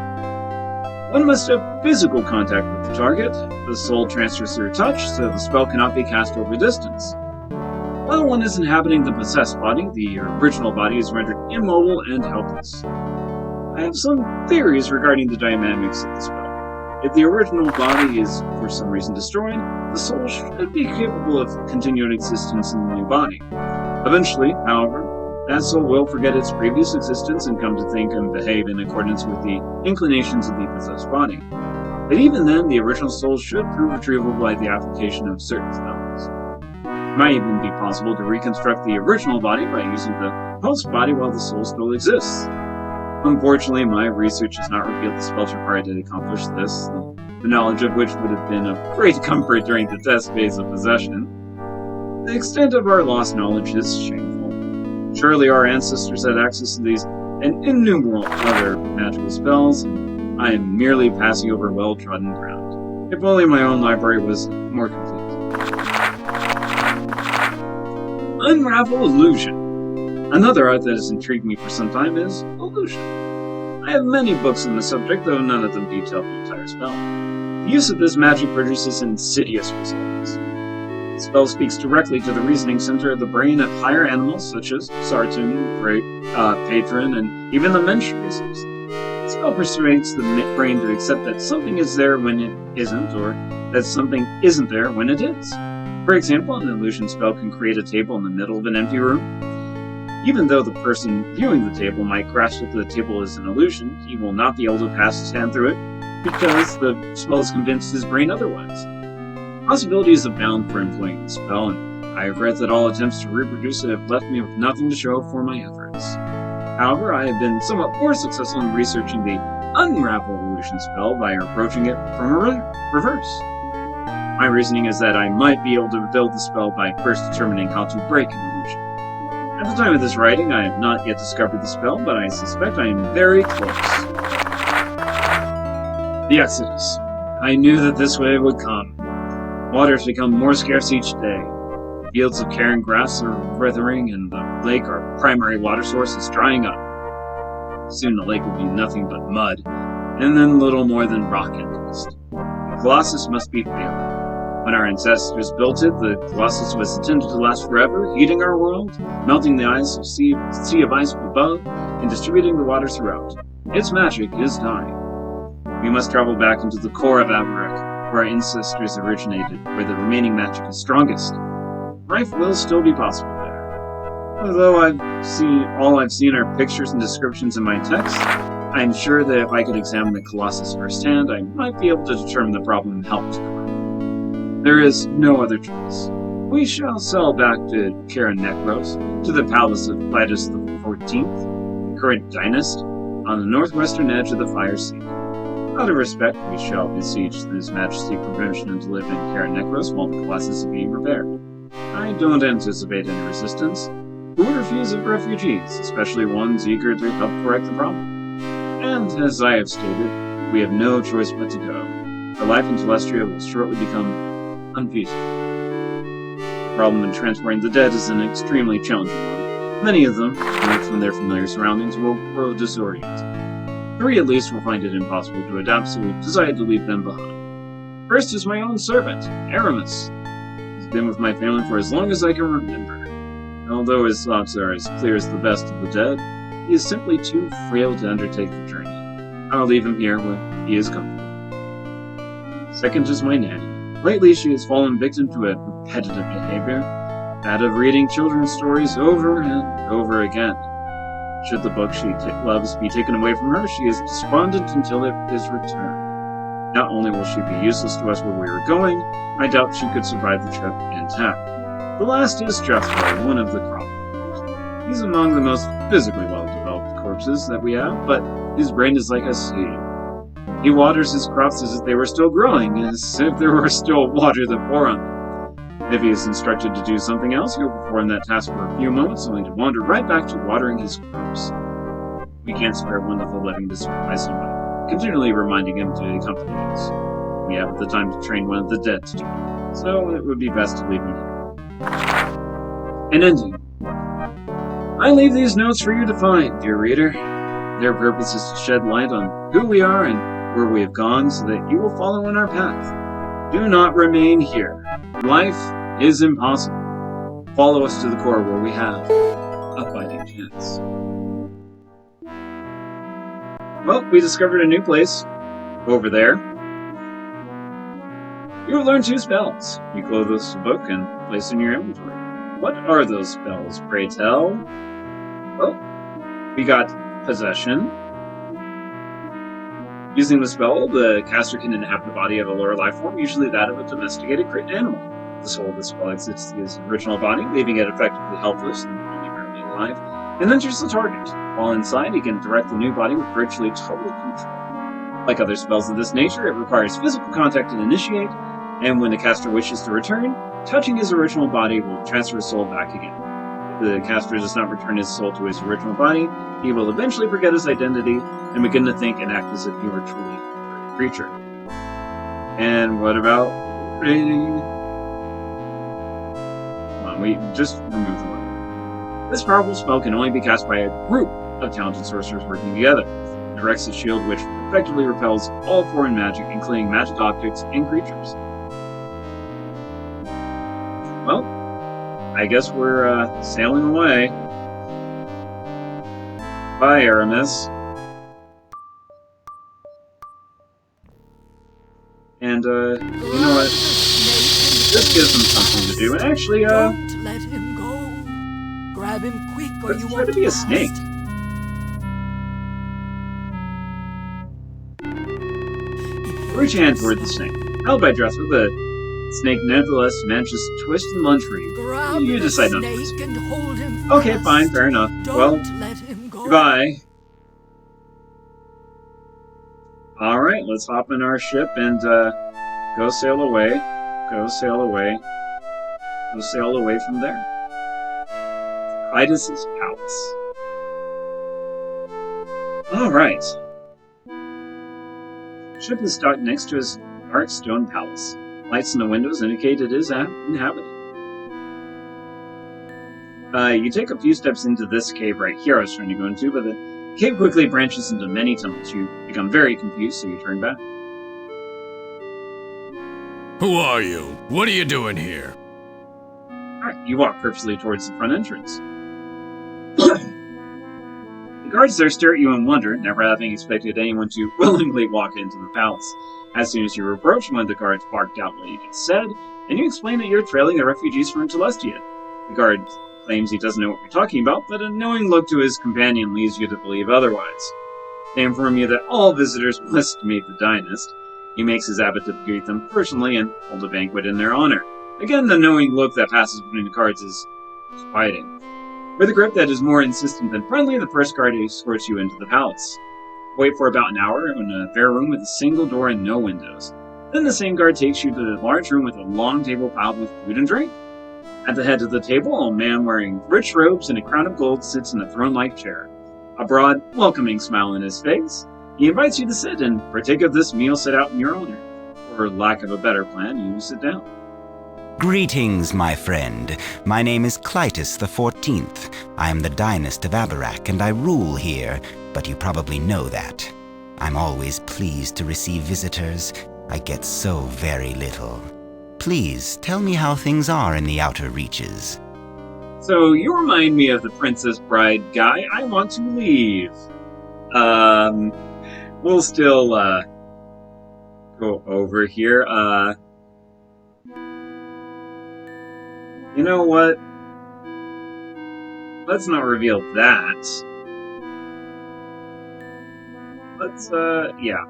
One must have physical contact with the target. The soul transfers through touch, so the spell cannot be cast over distance. While one is inhabiting the possessed body, the original body is rendered immobile and helpless. I have some theories regarding the dynamics of the spell. If the original body is for some reason destroyed, the soul should be capable of continued existence in the new body. Eventually, however, that soul will forget its previous existence and come to think and behave in accordance with the inclinations of the possessed body. But even then, the original soul should prove retrievable by the application of certain spells. It might even be possible to reconstruct the original body by using the host body while the soul still exists. Unfortunately, my research has not revealed the spells required to accomplish this, the knowledge of which would have been of great comfort during the test phase of possession. The extent of our lost knowledge is shameful. Surely our ancestors had access to these and innumerable other magical spells, and I am merely passing over well-trodden ground. If only my own library was more complete. Unravel Illusion. Another art that has intrigued me for some time is illusion. I have many books on the subject, though none of them detail the entire spell. The use of this magic produces insidious results. The spell speaks directly to the reasoning center of the brain of higher animals such as Sartun, Patron, and even the Mensch races. The spell persuades the brain to accept that something is there when it isn't, or that something isn't there when it is. For example, an illusion spell can create a table in the middle of an empty room. Even though the person viewing the table might grasp that the table is an illusion, he will not be able to pass his hand through it because the spell has convinced his brain otherwise. Possibilities abound for employing the spell, and I regret that all attempts to reproduce it have left me with nothing to show for my efforts. However, I have been somewhat more successful in researching the Unravel Illusion spell by approaching it from a reverse. My reasoning is that I might be able to build the spell by first determining how to break an illusion. At the time of this writing, I have not yet discovered the spell, but I suspect I am very close. The Exodus. I knew that this way would come. Waters become more scarce each day. Fields of carrion grass are withering, and the lake, our primary water source, is drying up. Soon the lake will be nothing but mud, and then little more than rock and dust. The Colossus must be failing. When our ancestors built it, the Colossus was intended to last forever, heating our world, melting the ice of sea of ice above, and distributing the waters throughout. Its magic is dying. We must travel back into the core of Abarrach, where our ancestors originated, where the remaining magic is strongest. Life will still be possible there. Although all I've seen are pictures and descriptions in my text, I am sure that if I could examine the Colossus firsthand, I might be able to determine the problem and help to correct. There is no other choice. We shall sail back to Karen Necros, to the palace of Clytus XIV, the current dynast. on the northwestern edge of the fire seat. Out of respect, we shall beseech His Majesty for permission to live in Kara Necros while the Colossus is being repaired. I don't anticipate any resistance. Who would refuse of refugees, especially ones eager to help correct the problem? And, as I have stated, we have no choice but to go. Our life in Telestria will shortly become unfeasible. The problem in transporting the dead is an extremely challenging one. Many of them, from their familiar surroundings, will grow disoriented. 3 at least will find it impossible to adapt, so we decided to leave them behind. First is my own servant, Aramis. He's been with my family for as long as I can remember. Although his thoughts are as clear as the best of the dead, he is simply too frail to undertake the journey. I'll leave him here where he is comfortable. Second is my nanny. Lately she has fallen victim to a repetitive behavior, that of reading children's stories over and over again. Should the book she loves be taken away from her, she is despondent until it is returned. Not only will she be useless to us where we are going, I doubt she could survive the trip intact. The last is Jethro, one of the crop. He's among the most physically well-developed corpses that we have, but his brain is like a sea. He waters his crops as if they were still growing, as if there were still water to pour on them. If he is instructed to do something else, he will perform that task for a few moments, only to wander right back to watering his crops. We can't spare one of the living to supervise him by continually reminding him to accompany us. We haven't the time to train one of the dead to do it, so it would be best to leave him here. An ending. I leave these notes for you to find, dear reader. Their purpose is to shed light on who we are and where we have gone, so that you will follow in our path. Do not remain here. Life is impossible. Follow us to the core where we have a fighting chance. Well, we discovered a new place. Over there. You will learn 2 spells. You close this book and place in your inventory. What are those spells, pray tell? Well, we got Possession. Using the spell, the caster can inhabit the body of a lower life form, usually that of a domesticated great animal. The soul of the spell exits his original body, leaving it effectively helpless and only rarely alive, and enters the target. While inside, he can direct the new body with virtually total control. Like other spells of this nature, it requires physical contact to initiate, and when the caster wishes to return, touching his original body will transfer his soul back again. If the caster does not return his soul to his original body, he will eventually forget his identity and begin to think and act as if he were truly a creature. And what about rating? Come on, we just remove the word. This powerful spell can only be cast by a group of talented sorcerers working together. It directs a shield which effectively repels all foreign magic, including magic objects and creatures. Well, I guess we're sailing away. Bye, Aramis. And, you know what? This gives him something to do. And actually, Don't let him go. Grab him quick or let's you try won't to be a last. snake. Reach hand toward the snake. Held by Jethro, the snake nevertheless manages to twist and lunge for you. Grab You the decide not to snake and hold him Okay, fast. fine, fair enough. Don't Well, let him go. goodbye. Alright, let's hop in our ship and go sail away. Go sail away. Go sail away from there. Clytus's palace. Alright. Ship is docked next to his dark stone palace. Lights in the windows indicate it is inhabited. You take a few steps into this cave right here I was trying to go into, but the cave quickly branches into many tunnels. You become very confused, so you turn back. Who are you? What are you doing here? Alright, you walk purposely towards the front entrance. The guards there stare at you in wonder, never having expected anyone to willingly walk into the palace. As soon as you approach, one of the guards barked out what you just said, and you explain that you're trailing the refugees from Telestia. The guard claims he doesn't know what you're talking about, but a knowing look to his companion leads you to believe otherwise. They inform you that all visitors must meet the Dynast. He makes his habit to greet them personally and hold a banquet in their honor. Again, the knowing look that passes between the guards is fighting. With a grip that is more insistent than friendly, the first guard escorts you into the palace. Wait for about an hour in a bare room with a single door and no windows. Then the same guard takes you to a large room with a long table piled with food and drink. At the head of the table, a man wearing rich robes and a crown of gold sits in a throne-like chair. A broad, welcoming smile on his face. He invites you to sit and partake of this meal set out in your honor. For lack of a better plan, you sit down. Greetings, my friend. My name is Clytus the 14th. I am the dynast of Abarrach, and I rule here, but you probably know that. I'm always pleased to receive visitors. I get so very little. Please, tell me how things are in the outer reaches. So, you remind me of the Princess Bride guy. I want to leave. We'll still, go over here. You know what? Let's not reveal that. Let's, yeah.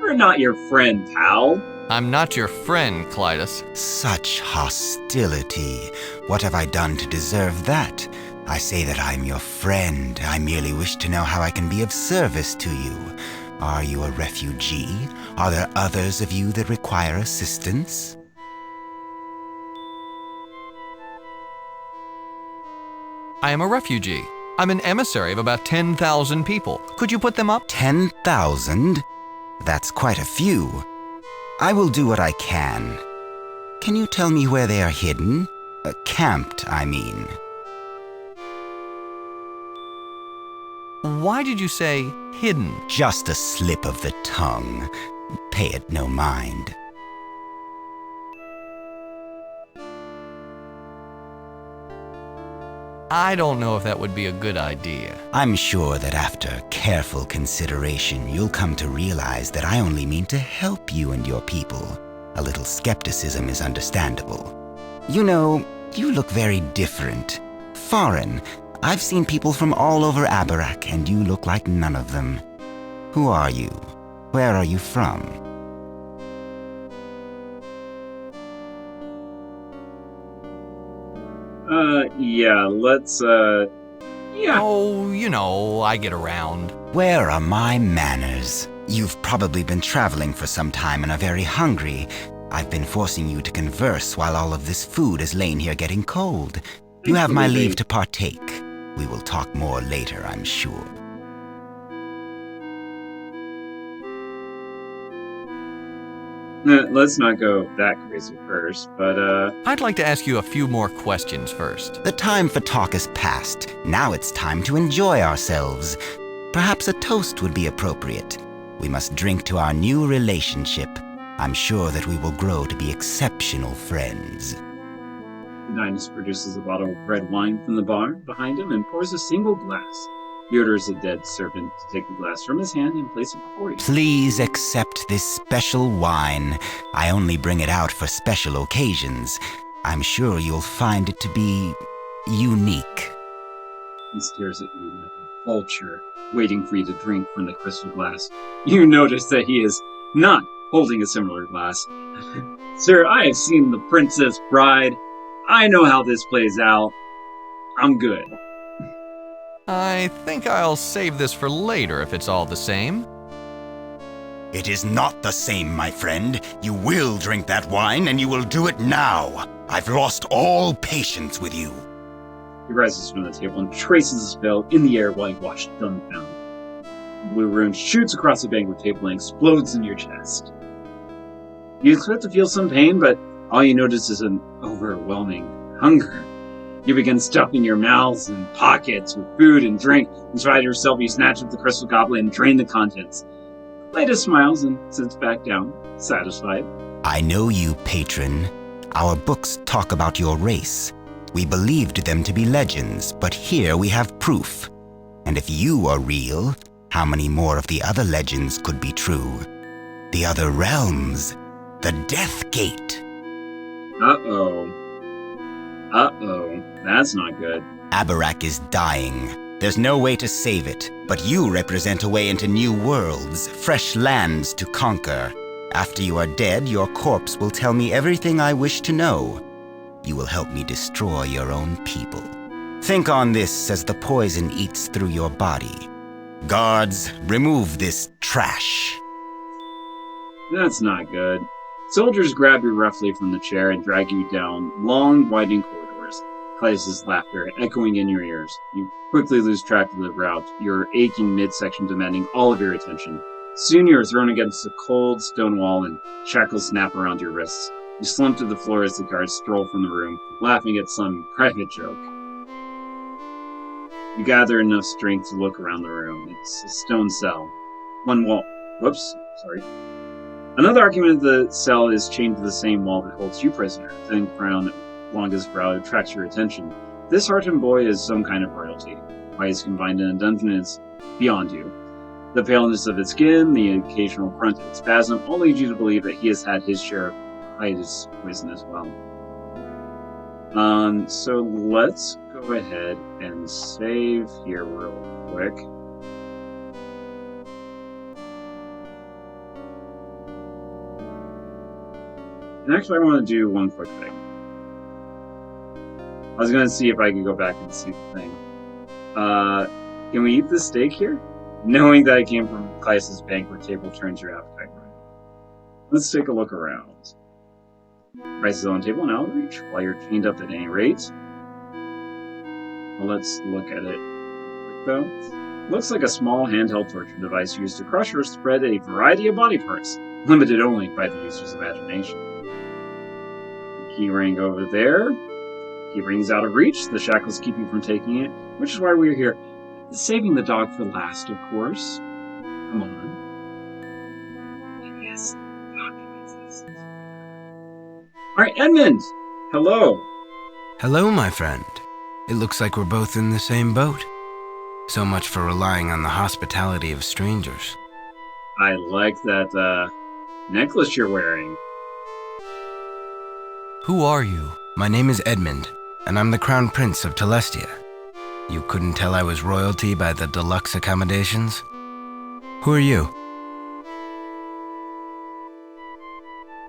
We're not your friend, pal. I'm not your friend, Clytus. Such hostility. What have I done to deserve that? I say that I'm your friend. I merely wish to know how I can be of service to you. Are you a refugee? Are there others of you that require assistance? I am a refugee. I'm an emissary of about 10,000 people. Could you put them up? 10,000? That's quite a few. I will do what I can. Can you tell me where they are hidden? Camped, I mean. Why did you say hidden? Just a slip of the tongue. Pay it no mind. I don't know if that would be a good idea. I'm sure that after careful consideration, you'll come to realize that I only mean to help you and your people. A little skepticism is understandable. You know, you look very different. Foreign. I've seen people from all over Abarrach, and you look like none of them. Who are you? Where are you from? Yeah, let's, yeah. Oh, you know, I get around. Where are my manners? You've probably been traveling for some time and are very hungry. I've been forcing you to converse while all of this food has lain here getting cold. You have my leave to partake. We will talk more later, I'm sure. Let's not go that crazy first, but, I'd like to ask you a few more questions first. The time for talk is past. Now it's time to enjoy ourselves. Perhaps a toast would be appropriate. We must drink to our new relationship. I'm sure that we will grow to be exceptional friends. The dynast produces a bottle of red wine from the bar behind him and pours a single glass. He orders a dead servant to take the glass from his hand and place it before you. Please accept this special wine. I only bring it out for special occasions. I'm sure you'll find it to be unique. He stares at you like a vulture, waiting for you to drink from the crystal glass. You notice that he is not holding a similar glass. Sir, I have seen the Princess Bride. I know how this plays out. I'm good. I think I'll save this for later if it's all the same. It is not the same, my friend. You will drink that wine, and you will do it now. I've lost all patience with you. He rises from the table and traces a spell in the air while you watch dumbfounded. The blue rune shoots across the banquet table and explodes in your chest. You expect to feel some pain, but all you notice is an overwhelming hunger. You begin stuffing your mouths and pockets with food and drink. Inside yourself, you snatch up the crystal goblet and drain the contents. Clytus smiles and sits back down, satisfied. I know you, patron. Our books talk about your race. We believed them to be legends, but here we have proof. And if you are real, how many more of the other legends could be true? The other realms, the Death Gate. Uh-oh. That's not good. Abarrach is dying. There's no way to save it, but you represent a way into new worlds, fresh lands to conquer. After you are dead, your corpse will tell me everything I wish to know. You will help me destroy your own people. Think on this as the poison eats through your body. Guards, remove this trash. That's not good. Soldiers grab you roughly from the chair and drag you down long, winding corridors. Clytus's laughter echoing in your ears. You quickly lose track of the route, your aching midsection demanding all of your attention. Soon you are thrown against a cold stone wall and shackles snap around your wrists. You slump to the floor as the guards stroll from the room, laughing at some private joke. You gather enough strength to look around the room. It's a stone cell. One wall. Whoops, sorry. Another argument of the cell is chained to the same wall that holds you prisoner. A thin crown along his brow attracts your attention. This hardened boy is some kind of royalty. Why he's confined in a dungeon is beyond you. The paleness of its skin, the occasional grunted spasm, all lead you to believe that he has had his share of Clytus poison as well. So let's go ahead and save here real quick. And actually, I want to do one quick thing. I was going to see if I could go back and see the thing. Can we eat this steak here? Knowing that it came from Clytus's banquet table turns your appetite right. Let's take a look around. Rice is on the table and out of reach while you're chained up at any rate. Well, let's look at it quick though. Looks like a small handheld torture device used to crush or spread a variety of body parts, limited only by the user's imagination. Key ring over there. Key ring's out of reach. The shackles keep you from taking it, which is why we're here. Saving the dog for last, of course. Come on. Yes, documents. Alright, Edmund! Hello! Hello, my friend. It looks like we're both in the same boat. So much for relying on the hospitality of strangers. I like that, necklace you're wearing. Who are you? My name is Edmund, and I'm the Crown Prince of Telestia. You couldn't tell I was royalty by the deluxe accommodations? Who are you?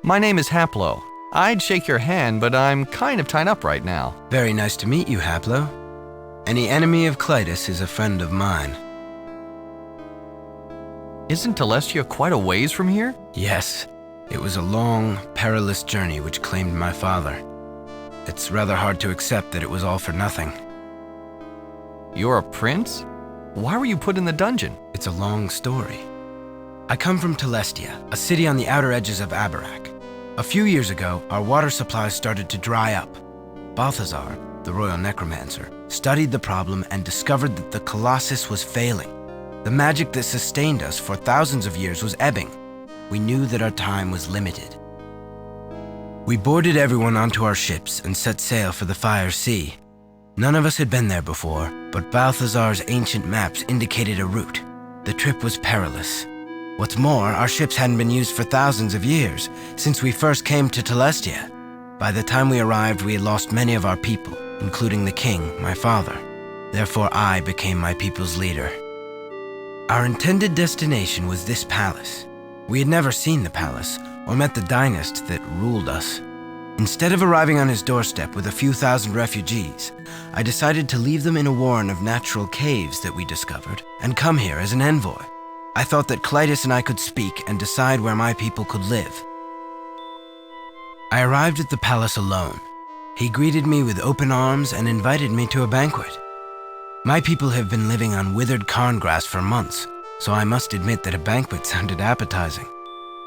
My name is Haplo. I'd shake your hand, but I'm kind of tied up right now. Very nice to meet you, Haplo. Any enemy of Clytus is a friend of mine. Isn't Telestia quite a ways from here? Yes. It was a long, perilous journey which claimed my father. It's rather hard to accept that it was all for nothing. You're a prince? Why were you put in the dungeon? It's a long story. I come from Telestia, a city on the outer edges of Abarrach. A few years ago, our water supplies started to dry up. Balthazar, the royal necromancer, studied the problem and discovered that the Colossus was failing. The magic that sustained us for thousands of years was ebbing. We knew that our time was limited. We boarded everyone onto our ships and set sail for the Fire Sea. None of us had been there before, but Balthazar's ancient maps indicated a route. The trip was perilous. What's more, our ships hadn't been used for thousands of years, since we first came to Telestia. By the time we arrived, we had lost many of our people, including the king, my father. Therefore, I became my people's leader. Our intended destination was this palace. We had never seen the palace, or met the dynast that ruled us. Instead of arriving on his doorstep with a few thousand refugees, I decided to leave them in a warren of natural caves that we discovered and come here as an envoy. I thought that Clytus and I could speak and decide where my people could live. I arrived at the palace alone. He greeted me with open arms and invited me to a banquet. My people have been living on withered cairn grass for months, so I must admit that a banquet sounded appetizing.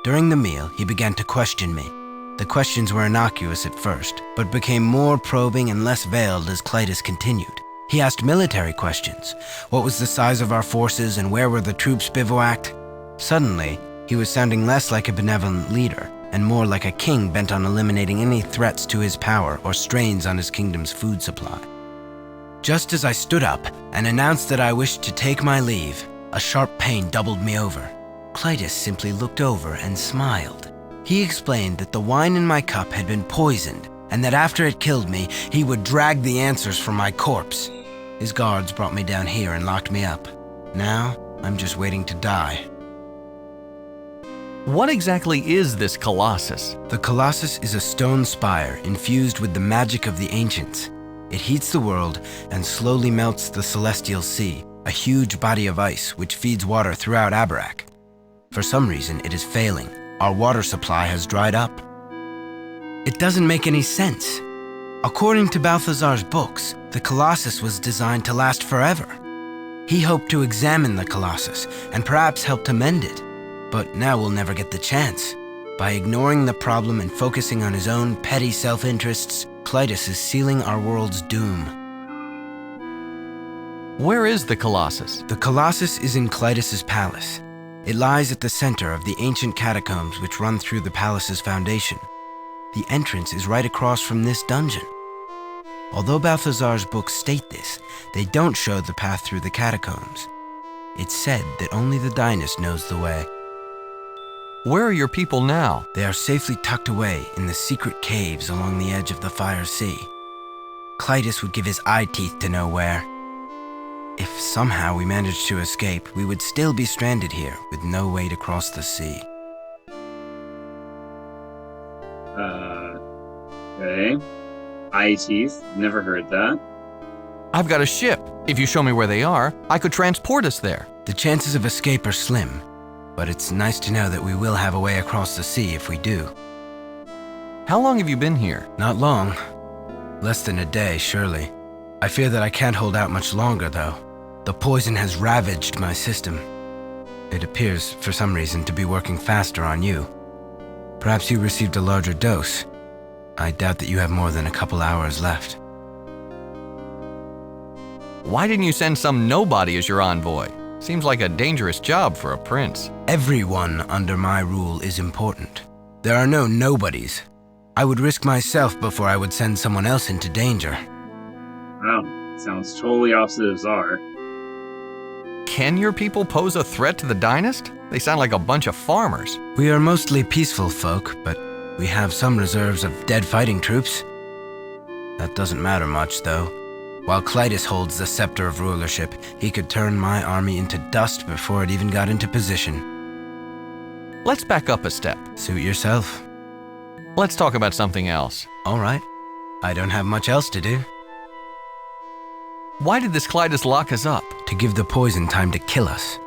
During the meal, he began to question me. The questions were innocuous at first, but became more probing and less veiled as Clytus continued. He asked military questions. What was the size of our forces and where were the troops bivouacked? Suddenly, he was sounding less like a benevolent leader and more like a king bent on eliminating any threats to his power or strains on his kingdom's food supply. Just as I stood up and announced that I wished to take my leave, a sharp pain doubled me over. Clytus simply looked over and smiled. He explained that the wine in my cup had been poisoned, and that after it killed me, he would drag the answers from my corpse. His guards brought me down here and locked me up. Now, I'm just waiting to die. What exactly is this Colossus? The Colossus is a stone spire infused with the magic of the ancients. It heats the world and slowly melts the celestial sea, a huge body of ice which feeds water throughout Abarrach. For some reason, it is failing. Our water supply has dried up. It doesn't make any sense. According to Balthazar's books, the Colossus was designed to last forever. He hoped to examine the Colossus and perhaps help to mend it. But now we'll never get the chance. By ignoring the problem and focusing on his own petty self-interests, Clytus is sealing our world's doom. Where is the Colossus? The Colossus is in Clytus's palace. It lies at the center of the ancient catacombs which run through the palace's foundation. The entrance is right across from this dungeon. Although Balthazar's books state this, they don't show the path through the catacombs. It's said that only the Dynast knows the way. Where are your people now? They are safely tucked away in the secret caves along the edge of the Fire Sea. Clytus would give his eye teeth to know where. If somehow we managed to escape, we would still be stranded here with no way to cross the sea. Okay. Eye teeth. Never heard that. I've got a ship. If you show me where they are, I could transport us there. The chances of escape are slim, but it's nice to know that we will have a way across the sea if we do. How long have you been here? Not long. Less than a day, surely. I fear that I can't hold out much longer, though. The poison has ravaged my system. It appears, for some reason, to be working faster on you. Perhaps you received a larger dose. I doubt that you have more than a couple hours left. Why didn't you send some nobody as your envoy? Seems like a dangerous job for a prince. Everyone under my rule is important. There are no nobodies. I would risk myself before I would send someone else into danger. Wow, sounds totally opposite of Tsar. Can your people pose a threat to the Dynast? They sound like a bunch of farmers. We are mostly peaceful folk, but we have some reserves of dead fighting troops. That doesn't matter much, though. While Clytus holds the scepter of rulership, he could turn my army into dust before it even got into position. Let's back up a step. Suit yourself. Let's talk about something else. All right. I don't have much else to do. Why did this Clytus lock us up? To give the poison time to kill us.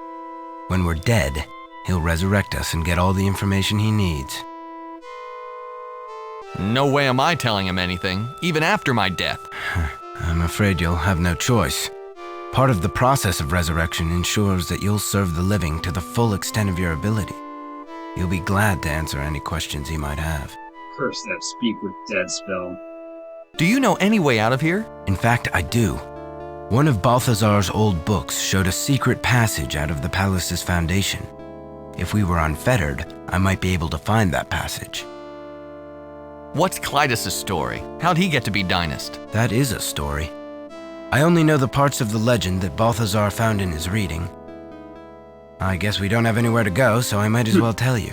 When we're dead, he'll resurrect us and get all the information he needs. No way am I telling him anything, even after my death. I'm afraid you'll have no choice. Part of the process of resurrection ensures that you'll serve the living to the full extent of your ability. You'll be glad to answer any questions he might have. Curse that speak with dead spell. Do you know any way out of here? In fact, I do. One of Balthazar's old books showed a secret passage out of the palace's foundation. If we were unfettered, I might be able to find that passage. What's Clytus' story? How'd he get to be Dynast? That is a story. I only know the parts of the legend that Balthazar found in his reading. I guess we don't have anywhere to go, so I might as well tell you.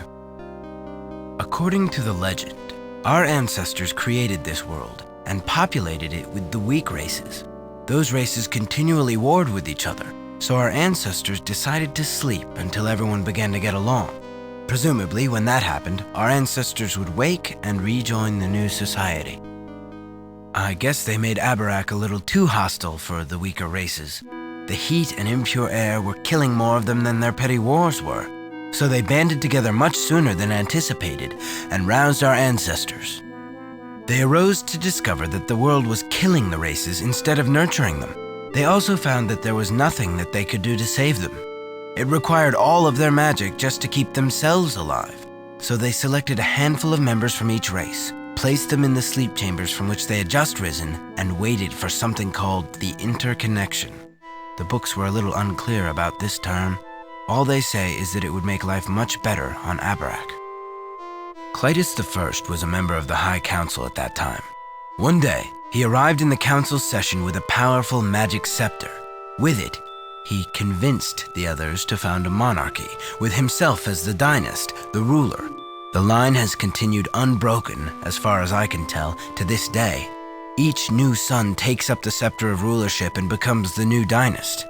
According to the legend, our ancestors created this world and populated it with the weak races. Those races continually warred with each other, so our ancestors decided to sleep until everyone began to get along. Presumably, when that happened, our ancestors would wake and rejoin the new society. I guess they made Abarrach a little too hostile for the weaker races. The heat and impure air were killing more of them than their petty wars were, so they banded together much sooner than anticipated and roused our ancestors. They arose to discover that the world was killing the races instead of nurturing them. They also found that there was nothing that they could do to save them. It required all of their magic just to keep themselves alive. So they selected a handful of members from each race, placed them in the sleep chambers from which they had just risen, and waited for something called the interconnection. The books were a little unclear about this term. All they say is that it would make life much better on Abarrach. Clytus I was a member of the High Council at that time. One day, he arrived in the council's session with a powerful magic scepter. With it, he convinced the others to found a monarchy, with himself as the Dynast, the ruler. The line has continued unbroken, as far as I can tell, to this day. Each new son takes up the scepter of rulership and becomes the new Dynast.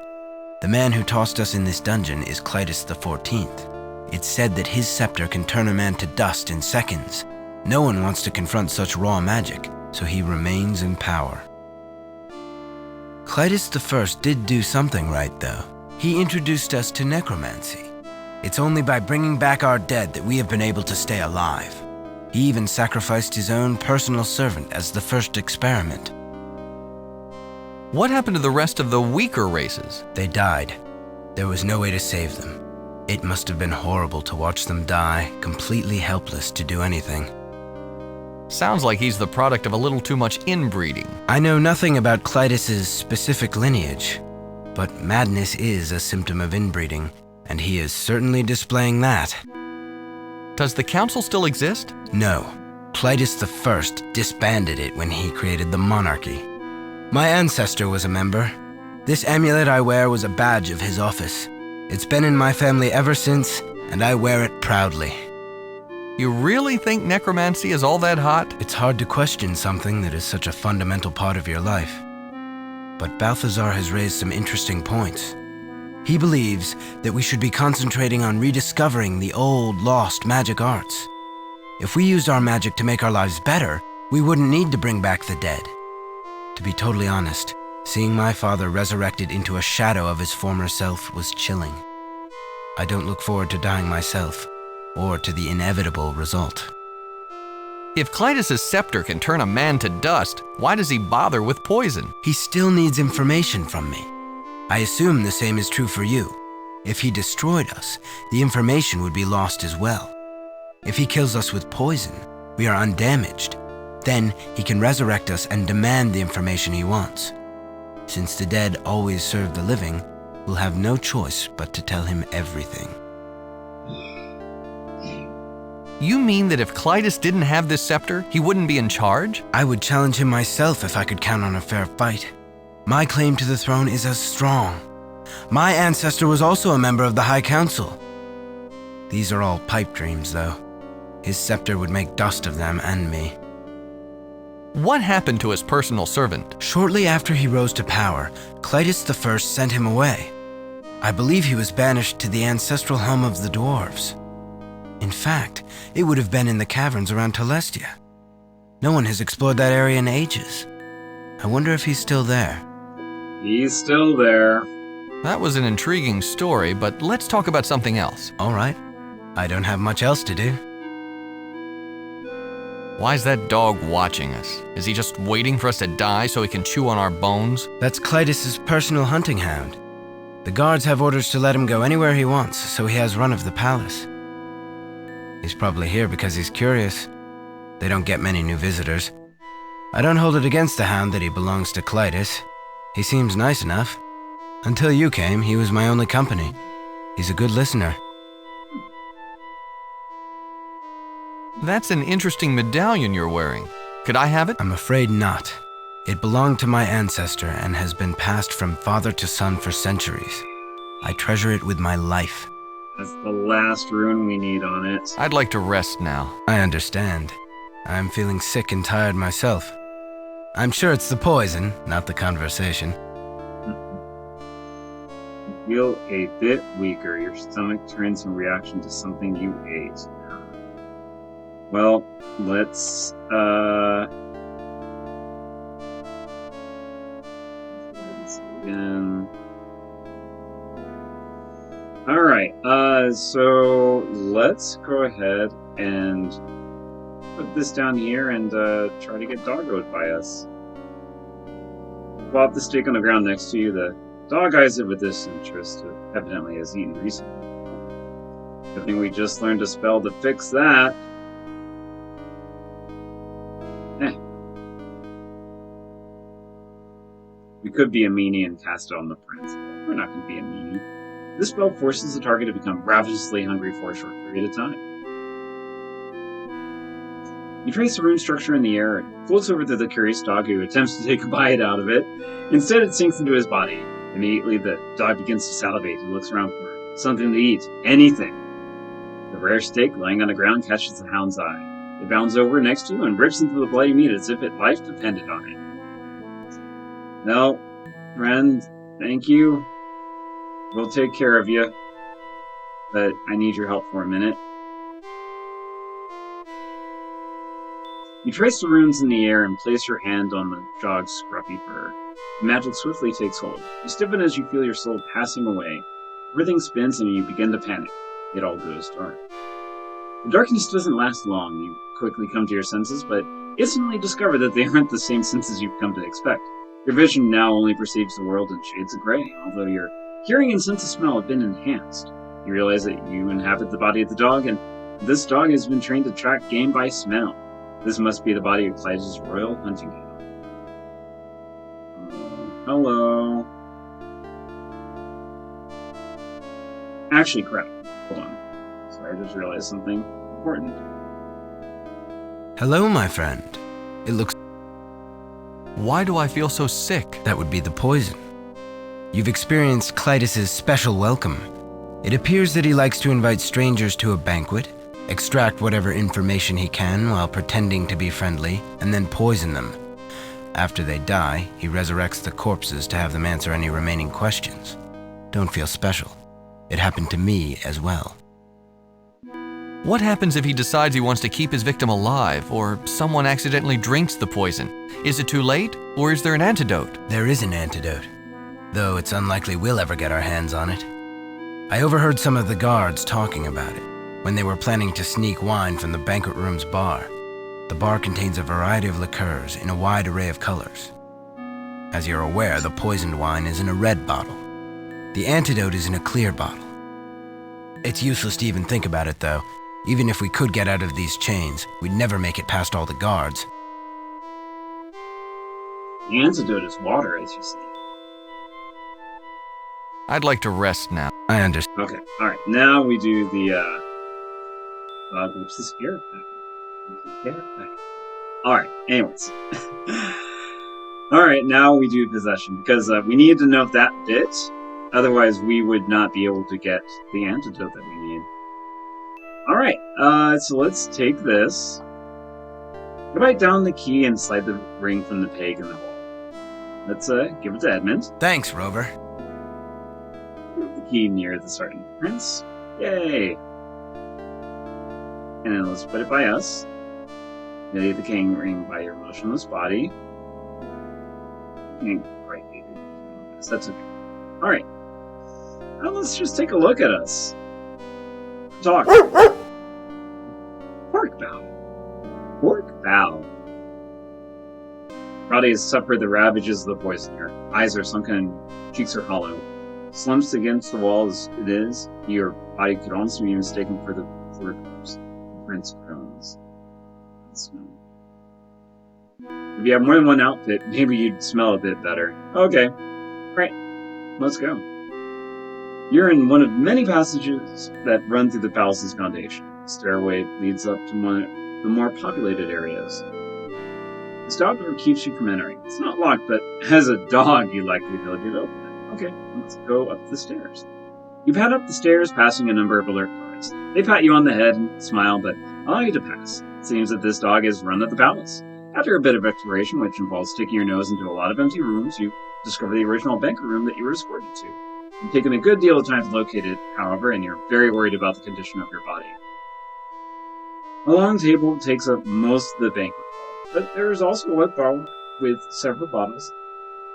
The man who tossed us in this dungeon is Clytus XIV. It's said that his scepter can turn a man to dust in seconds. No one wants to confront such raw magic, so he remains in power. Clytus I did do something right, though. He introduced us to necromancy. It's only by bringing back our dead that we have been able to stay alive. He even sacrificed his own personal servant as the first experiment. What happened to the rest of the weaker races? They died. There was no way to save them. It must have been horrible to watch them die, completely helpless to do anything. Sounds like he's the product of a little too much inbreeding. I know nothing about Clytus's specific lineage, but madness is a symptom of inbreeding, and he is certainly displaying that. Does the council still exist? No. Clytus I disbanded it when he created the monarchy. My ancestor was a member. This amulet I wear was a badge of his office. It's been in my family ever since, and I wear it proudly. You really think necromancy is all that hot? It's hard to question something that is such a fundamental part of your life. But Balthazar has raised some interesting points. He believes that we should be concentrating on rediscovering the old, lost magic arts. If we used our magic to make our lives better, we wouldn't need to bring back the dead. To be totally honest, seeing my father resurrected into a shadow of his former self was chilling. I don't look forward to dying myself, or to the inevitable result. If Clytus's scepter can turn a man to dust, why does he bother with poison? He still needs information from me. I assume the same is true for you. If he destroyed us, the information would be lost as well. If he kills us with poison, we are undamaged. Then he can resurrect us and demand the information he wants. Since the dead always serve the living, we'll have no choice but to tell him everything. You mean that if Clytus didn't have this scepter, he wouldn't be in charge? I would challenge him myself if I could count on a fair fight. My claim to the throne is as strong. My ancestor was also a member of the High Council. These are all pipe dreams, though. His scepter would make dust of them and me. What happened to his personal servant? Shortly after he rose to power, Clytus I sent him away. I believe he was banished to the ancestral home of the dwarves. In fact, it would have been in the caverns around Telestia. No one has explored that area in ages. I wonder if he's still there. He's still there. That was an intriguing story, but let's talk about something else. All right. I don't have much else to do. Why is that dog watching us? Is he just waiting for us to die so he can chew on our bones? That's Clytus's personal hunting hound. The guards have orders to let him go anywhere he wants, so he has run of the palace. He's probably here because he's curious. They don't get many new visitors. I don't hold it against the hound that he belongs to Clytus. He seems nice enough. Until you came, he was my only company. He's a good listener. That's an interesting medallion you're wearing. Could I have it? I'm afraid not. It belonged to my ancestor and has been passed from father to son for centuries. I treasure it with my life. That's the last rune we need on it. I'd like to rest now. I understand. I'm feeling sick and tired myself. I'm sure it's the poison, not the conversation. You feel a bit weaker. Your stomach turns in reaction to something you ate. Well, let's again. All right. So let's go ahead and put this down here and try to get doggoed by us. Plop the stick on the ground next to you. The dog eyes it with disinterest. It evidently has eaten recently. Good thing we just learned a spell to fix that. We could be a meanie and cast it on the prince, but we're not going to be a meanie. This spell forces the target to become ravenously hungry for a short period of time. You trace the rune structure in the air and floats over to the curious dog who attempts to take a bite out of it. Instead, it sinks into his body. Immediately, the dog begins to salivate and looks around for something to eat. Anything. The rare steak lying on the ground catches the hound's eye. It bounds over next to you and rips into the bloody meat as if its life depended on it. No, friend, thank you. We'll take care of you. But I need your help for a minute. You trace the runes in the air and place your hand on the dog's scruffy fur. The magic swiftly takes hold. You stiffen as you feel your soul passing away. Everything spins and you begin to panic. It all goes dark. The darkness doesn't last long. You quickly come to your senses, but instantly discover that they aren't the same senses you've come to expect. Your vision now only perceives the world in shades of gray, although your hearing and sense of smell have been enhanced. You realize that you inhabit the body of the dog, and this dog has been trained to track game by smell. This must be the body of Clyde's royal hunting hound. Hello. Actually, crap. Hold on. Sorry, I just realized something important. Hello, my friend. It looks... Why do I feel so sick? That would be the poison. You've experienced Clytus's special welcome. It appears that he likes to invite strangers to a banquet, extract whatever information he can while pretending to be friendly, and then poison them. After they die, he resurrects the corpses to have them answer any remaining questions. Don't feel special. It happened to me as well. What happens if he decides he wants to keep his victim alive, or someone accidentally drinks the poison? Is it too late, or is there an antidote? There is an antidote, though it's unlikely we'll ever get our hands on it. I overheard some of the guards talking about it when they were planning to sneak wine from the banquet room's bar. The bar contains a variety of liqueurs in a wide array of colors. As you're aware, the poisoned wine is in a red bottle. The antidote is in a clear bottle. It's useless to even think about it, though. Even if we could get out of these chains, we'd never make it past all the guards. The antidote is water, as you say. I'd like to rest now. I understand. Okay, alright. Now we do the, whoops, the spirit pack. Alright, anyways. Alright, now we do possession, because we need to know that bit. Otherwise, we would not be able to get the antidote that we need. Alright, so let's take this. Write down the key and slide the ring from the peg in the hole. Let's give it to Edmund. Thanks, Rover. Put the key near the Sergeant Prince. Yay! And then let's put it by us. Lay the king ring by your motionless body. Right, that's okay. Alright. Now let's just take a look at us. Talk. Pork bow. Pork bow. Body has suffered the ravages of the poison. Your eyes are sunken and cheeks are hollow. Slumped against the wall as it is, your body could almost be mistaken for the corpse. Prince groans. If you have more than one outfit, maybe you'd smell a bit better. Okay. Right. Let's go. You're in one of many passages that run through the palace's foundation. The stairway leads up to one of the more populated areas. The stop door keeps you from entering. It's not locked, but as a dog, you lack the ability to open it. Okay, let's go up the stairs. You pad up the stairs, passing a number of alert guards. They pat you on the head and smile, but allow you to pass. It seems that this dog has run at the palace. After a bit of exploration, which involves sticking your nose into a lot of empty rooms, you discover the original banquet room that you were escorted to. You've taken a good deal of time to locate it, however, and you're very worried about the condition of your body. A long table takes up most of the banquet hall, but there is also a wet bar with several bottles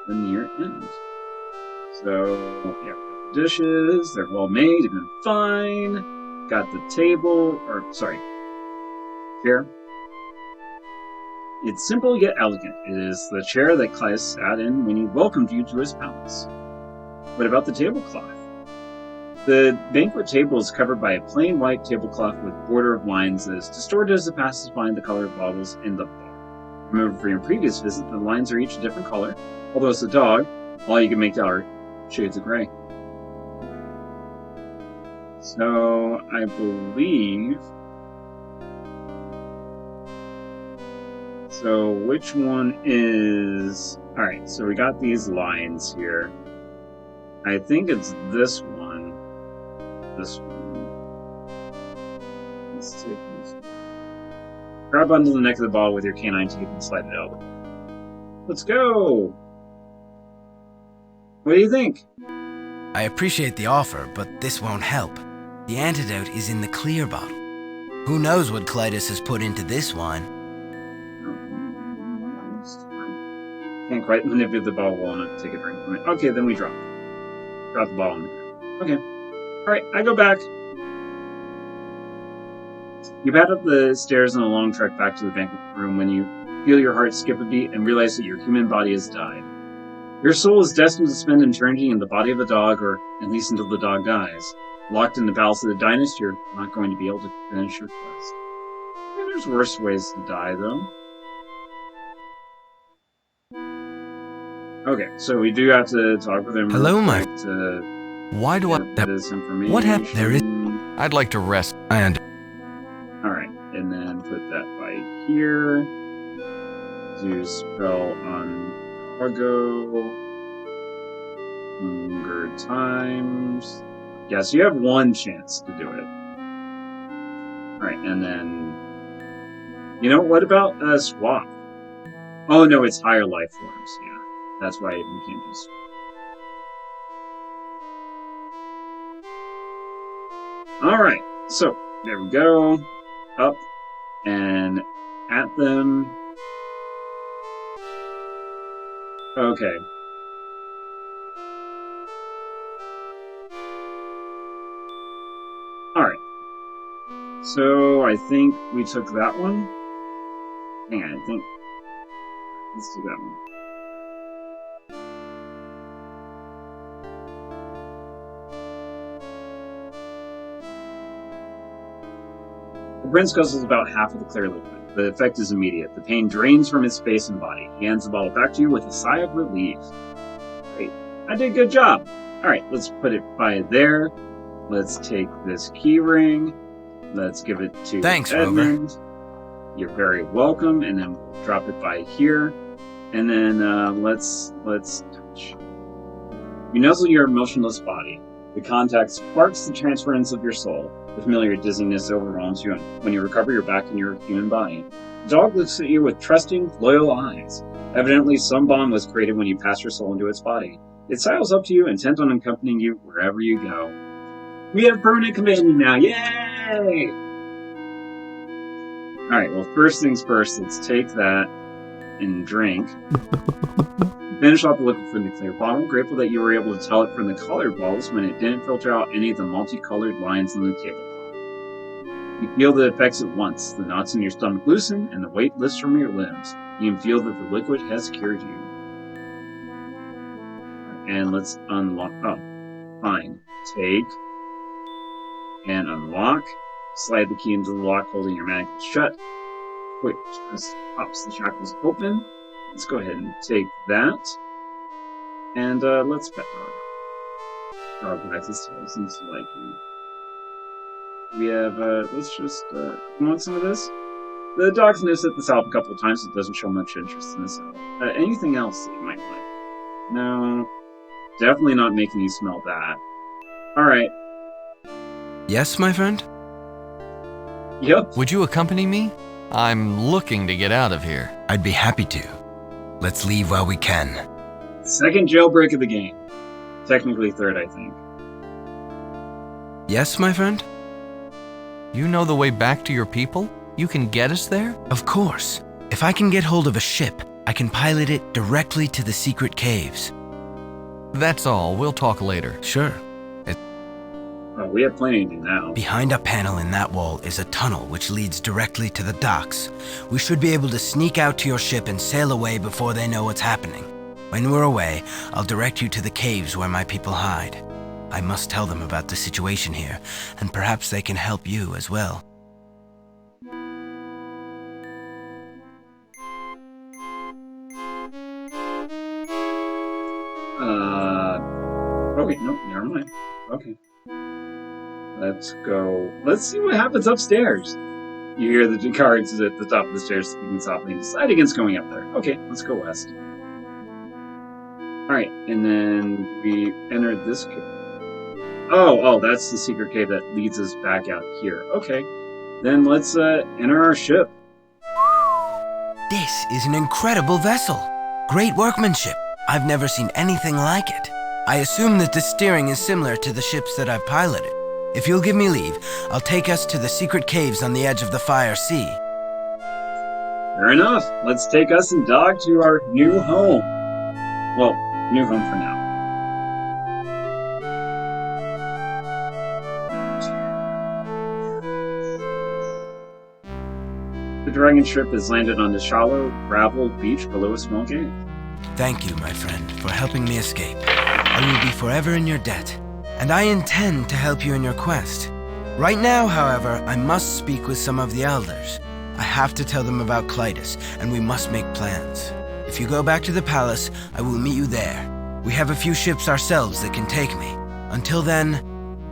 at the near end. So, yeah, we got the dishes, they're well made, even fine. Got the table, chair. It's simple yet elegant. It is the chair that Clyde sat in when he welcomed you to his palace. What about the tablecloth? The banquet table is covered by a plain white tablecloth with border of lines that is distorted as it passes behind the colored bottles in the bar. Remember from your previous visit, the lines are each a different color. Although it's a dog, all you can make out are shades of gray. So, I believe... So, which one is... Alright, so we got these lines here. I think it's this one. This one. Let's take this. Grab onto the neck of the bottle with your canine teeth and slide it out. Let's go! What do you think? I appreciate the offer, but this won't help. The antidote is in the clear bottle. Who knows what Clytus has put into this wine? Can't quite manipulate the bottle well enough to take a drink from it. Okay, then we drop it. Drop the bottle in the ground. Okay. Alright, I go back. You pad up the stairs on a long trek back to the banquet room when you feel your heart skip a beat and realize that your human body has died. Your soul is destined to spend eternity in the body of a dog, or at least until the dog dies. Locked in the palace of the dynast, you're not going to be able to finish your quest. There's worse ways to die, though. Okay, so we do have to talk with him. Hello, my. Why do I? This information. What happened? There is. I'd like to rest. Alright, and then put that by here. Do spell on cargo. Hunger times. Yeah, so you have one chance to do it. Alright, and then. You know, what about swap? Oh no, it's higher life forms, yeah. That's why we can't do swap. Alright, so there we go. Up and at them. Okay. Alright. So I think we took that one. Hang on, I think. Let's do that one. The prince guzzles about half of the clear liquid. The effect is immediate. The pain drains from his face and body. He hands the bottle back to you with a sigh of relief. Great. I did a good job. Alright, let's put it by there. Let's take this key ring. Let's give it to Edmund. Rover. You're very welcome. And then we'll drop it by here. And then let's touch. You nuzzle your motionless body. The contact sparks the transference of your soul. The familiar dizziness overwhelms you, and when you recover, you're back in your human body. The dog looks at you with trusting, loyal eyes. Evidently, some bond was created when you passed your soul into its body. It sidles up to you, intent on accompanying you wherever you go. We have permanent companion now! Yay! Alright, well, first things first, let's take that and drink. Finish off the liquid from the clear bottle. Grateful that you were able to tell it from the colored bottles when it didn't filter out any of the multicolored lines in the tablecloth. You feel the effects at once. The knots in your stomach loosen, and the weight lifts from your limbs. You can feel that the liquid has cured you. And let's unlock. Oh, fine. Take and unlock. Slide the key into the lock, holding your manacles shut. Quick twist pops the shackles open. Let's go ahead and take that. And let's pet dog. Dog wags his tail, seems to like you. We have, let's just, you want some of this? The dog sniffs at the salve a couple of times, it doesn't show much interest in the salve. Anything else that you might like? No. Definitely not making you smell that. Alright. Yes, my friend? Yep. Would you accompany me? I'm looking to get out of here. I'd be happy to. Let's leave while we can. Second jailbreak of the game. Technically third, I think. Yes, my friend? You know the way back to your people? You can get us there? Of course. If I can get hold of a ship, I can pilot it directly to the secret caves. That's all. We'll talk later. Sure. Oh, we have plenty to do now. Behind a panel in that wall is a tunnel which leads directly to the docks. We should be able to sneak out to your ship and sail away before they know what's happening. When we're away, I'll direct you to the caves where my people hide. I must tell them about the situation here, and perhaps they can help you as well. Okay, nope, never mind. Okay. Let's go. Let's see what happens upstairs. You hear the guards at the top of the stairs speaking softly and decide against going up there. Okay, let's go west. Alright, and then we enter this cave. Oh, that's the secret cave that leads us back out here. Okay, then let's enter our ship. This is an incredible vessel. Great workmanship. I've never seen anything like it. I assume that the steering is similar to the ships that I've piloted. If you'll give me leave, I'll take us to the secret caves on the edge of the Fire Sea. Fair enough. Let's take us and Dog to our new home. Well, new home for now. The dragon ship has landed on the shallow gravel beach below a small cave. Thank you, my friend, for helping me escape. I will be forever in your debt, and I intend to help you in your quest. Right now, however, I must speak with some of the elders. I have to tell them about Clytus, and we must make plans. If you go back to the palace, I will meet you there. We have a few ships ourselves that can take me. Until then,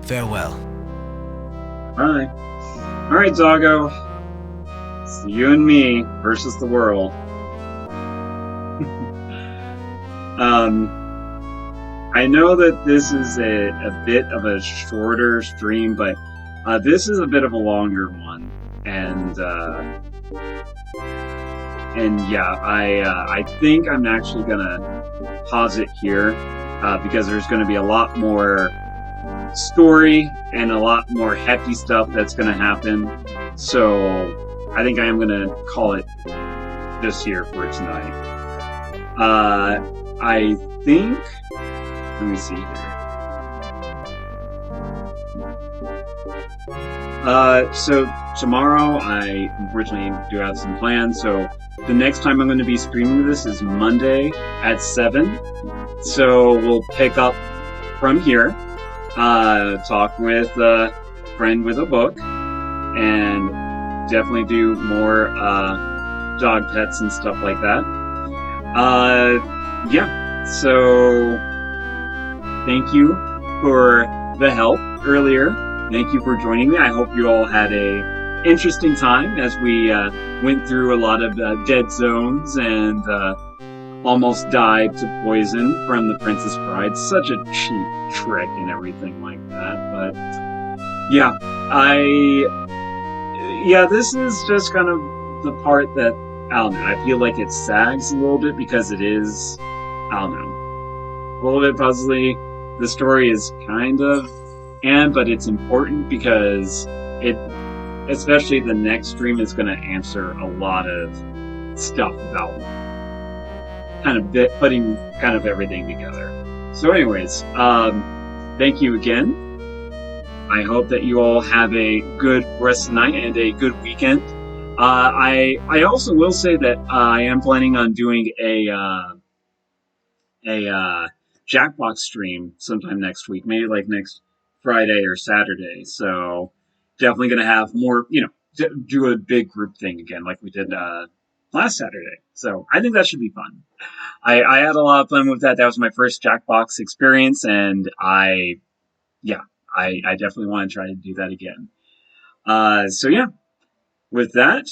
farewell. Alright. Alright, Doggo. It's you and me versus the world. I know that this is a bit of a shorter stream, but this is a bit of a longer one. And yeah, I think I'm actually gonna pause it here because there's gonna be a lot more story and a lot more hefty stuff that's gonna happen. So I think I am gonna call it this here for tonight. I think. Let me see here. So tomorrow I unfortunately do have some plans, so the next time I'm going to be streaming this is Monday at 7. So we'll pick up from here, talk with a friend with a book, and definitely do more dog pets and stuff like that. Yeah, so thank you for the help earlier. Thank you for joining me. I hope you all had a interesting time as we went through a lot of dead zones and almost died to poison from the Princess Bride. Such a cheap trick and everything like that. But yeah, this is just kind of the part that, I don't know, I feel like it sags a little bit because it is, I don't know, a little bit puzzly. The story is kind of, but it's important because it, especially the next stream, is going to answer a lot of stuff about kind of putting kind of everything together. So anyways, thank you again. I hope that you all have a good rest of the night and a good weekend. I also will say that I am planning on doing a Jackbox stream sometime next week, maybe like next Friday or Saturday. So definitely going to have more, do a big group thing again like we did last Saturday. So I think that should be fun. I had a lot of fun with that. That was my first Jackbox experience, and I definitely want to try to do that again. So yeah, with that,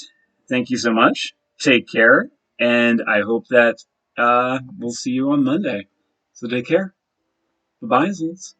thank you so much. Take care, and I hope that we'll see you on Monday. So take care. Bye-bye, Zoots.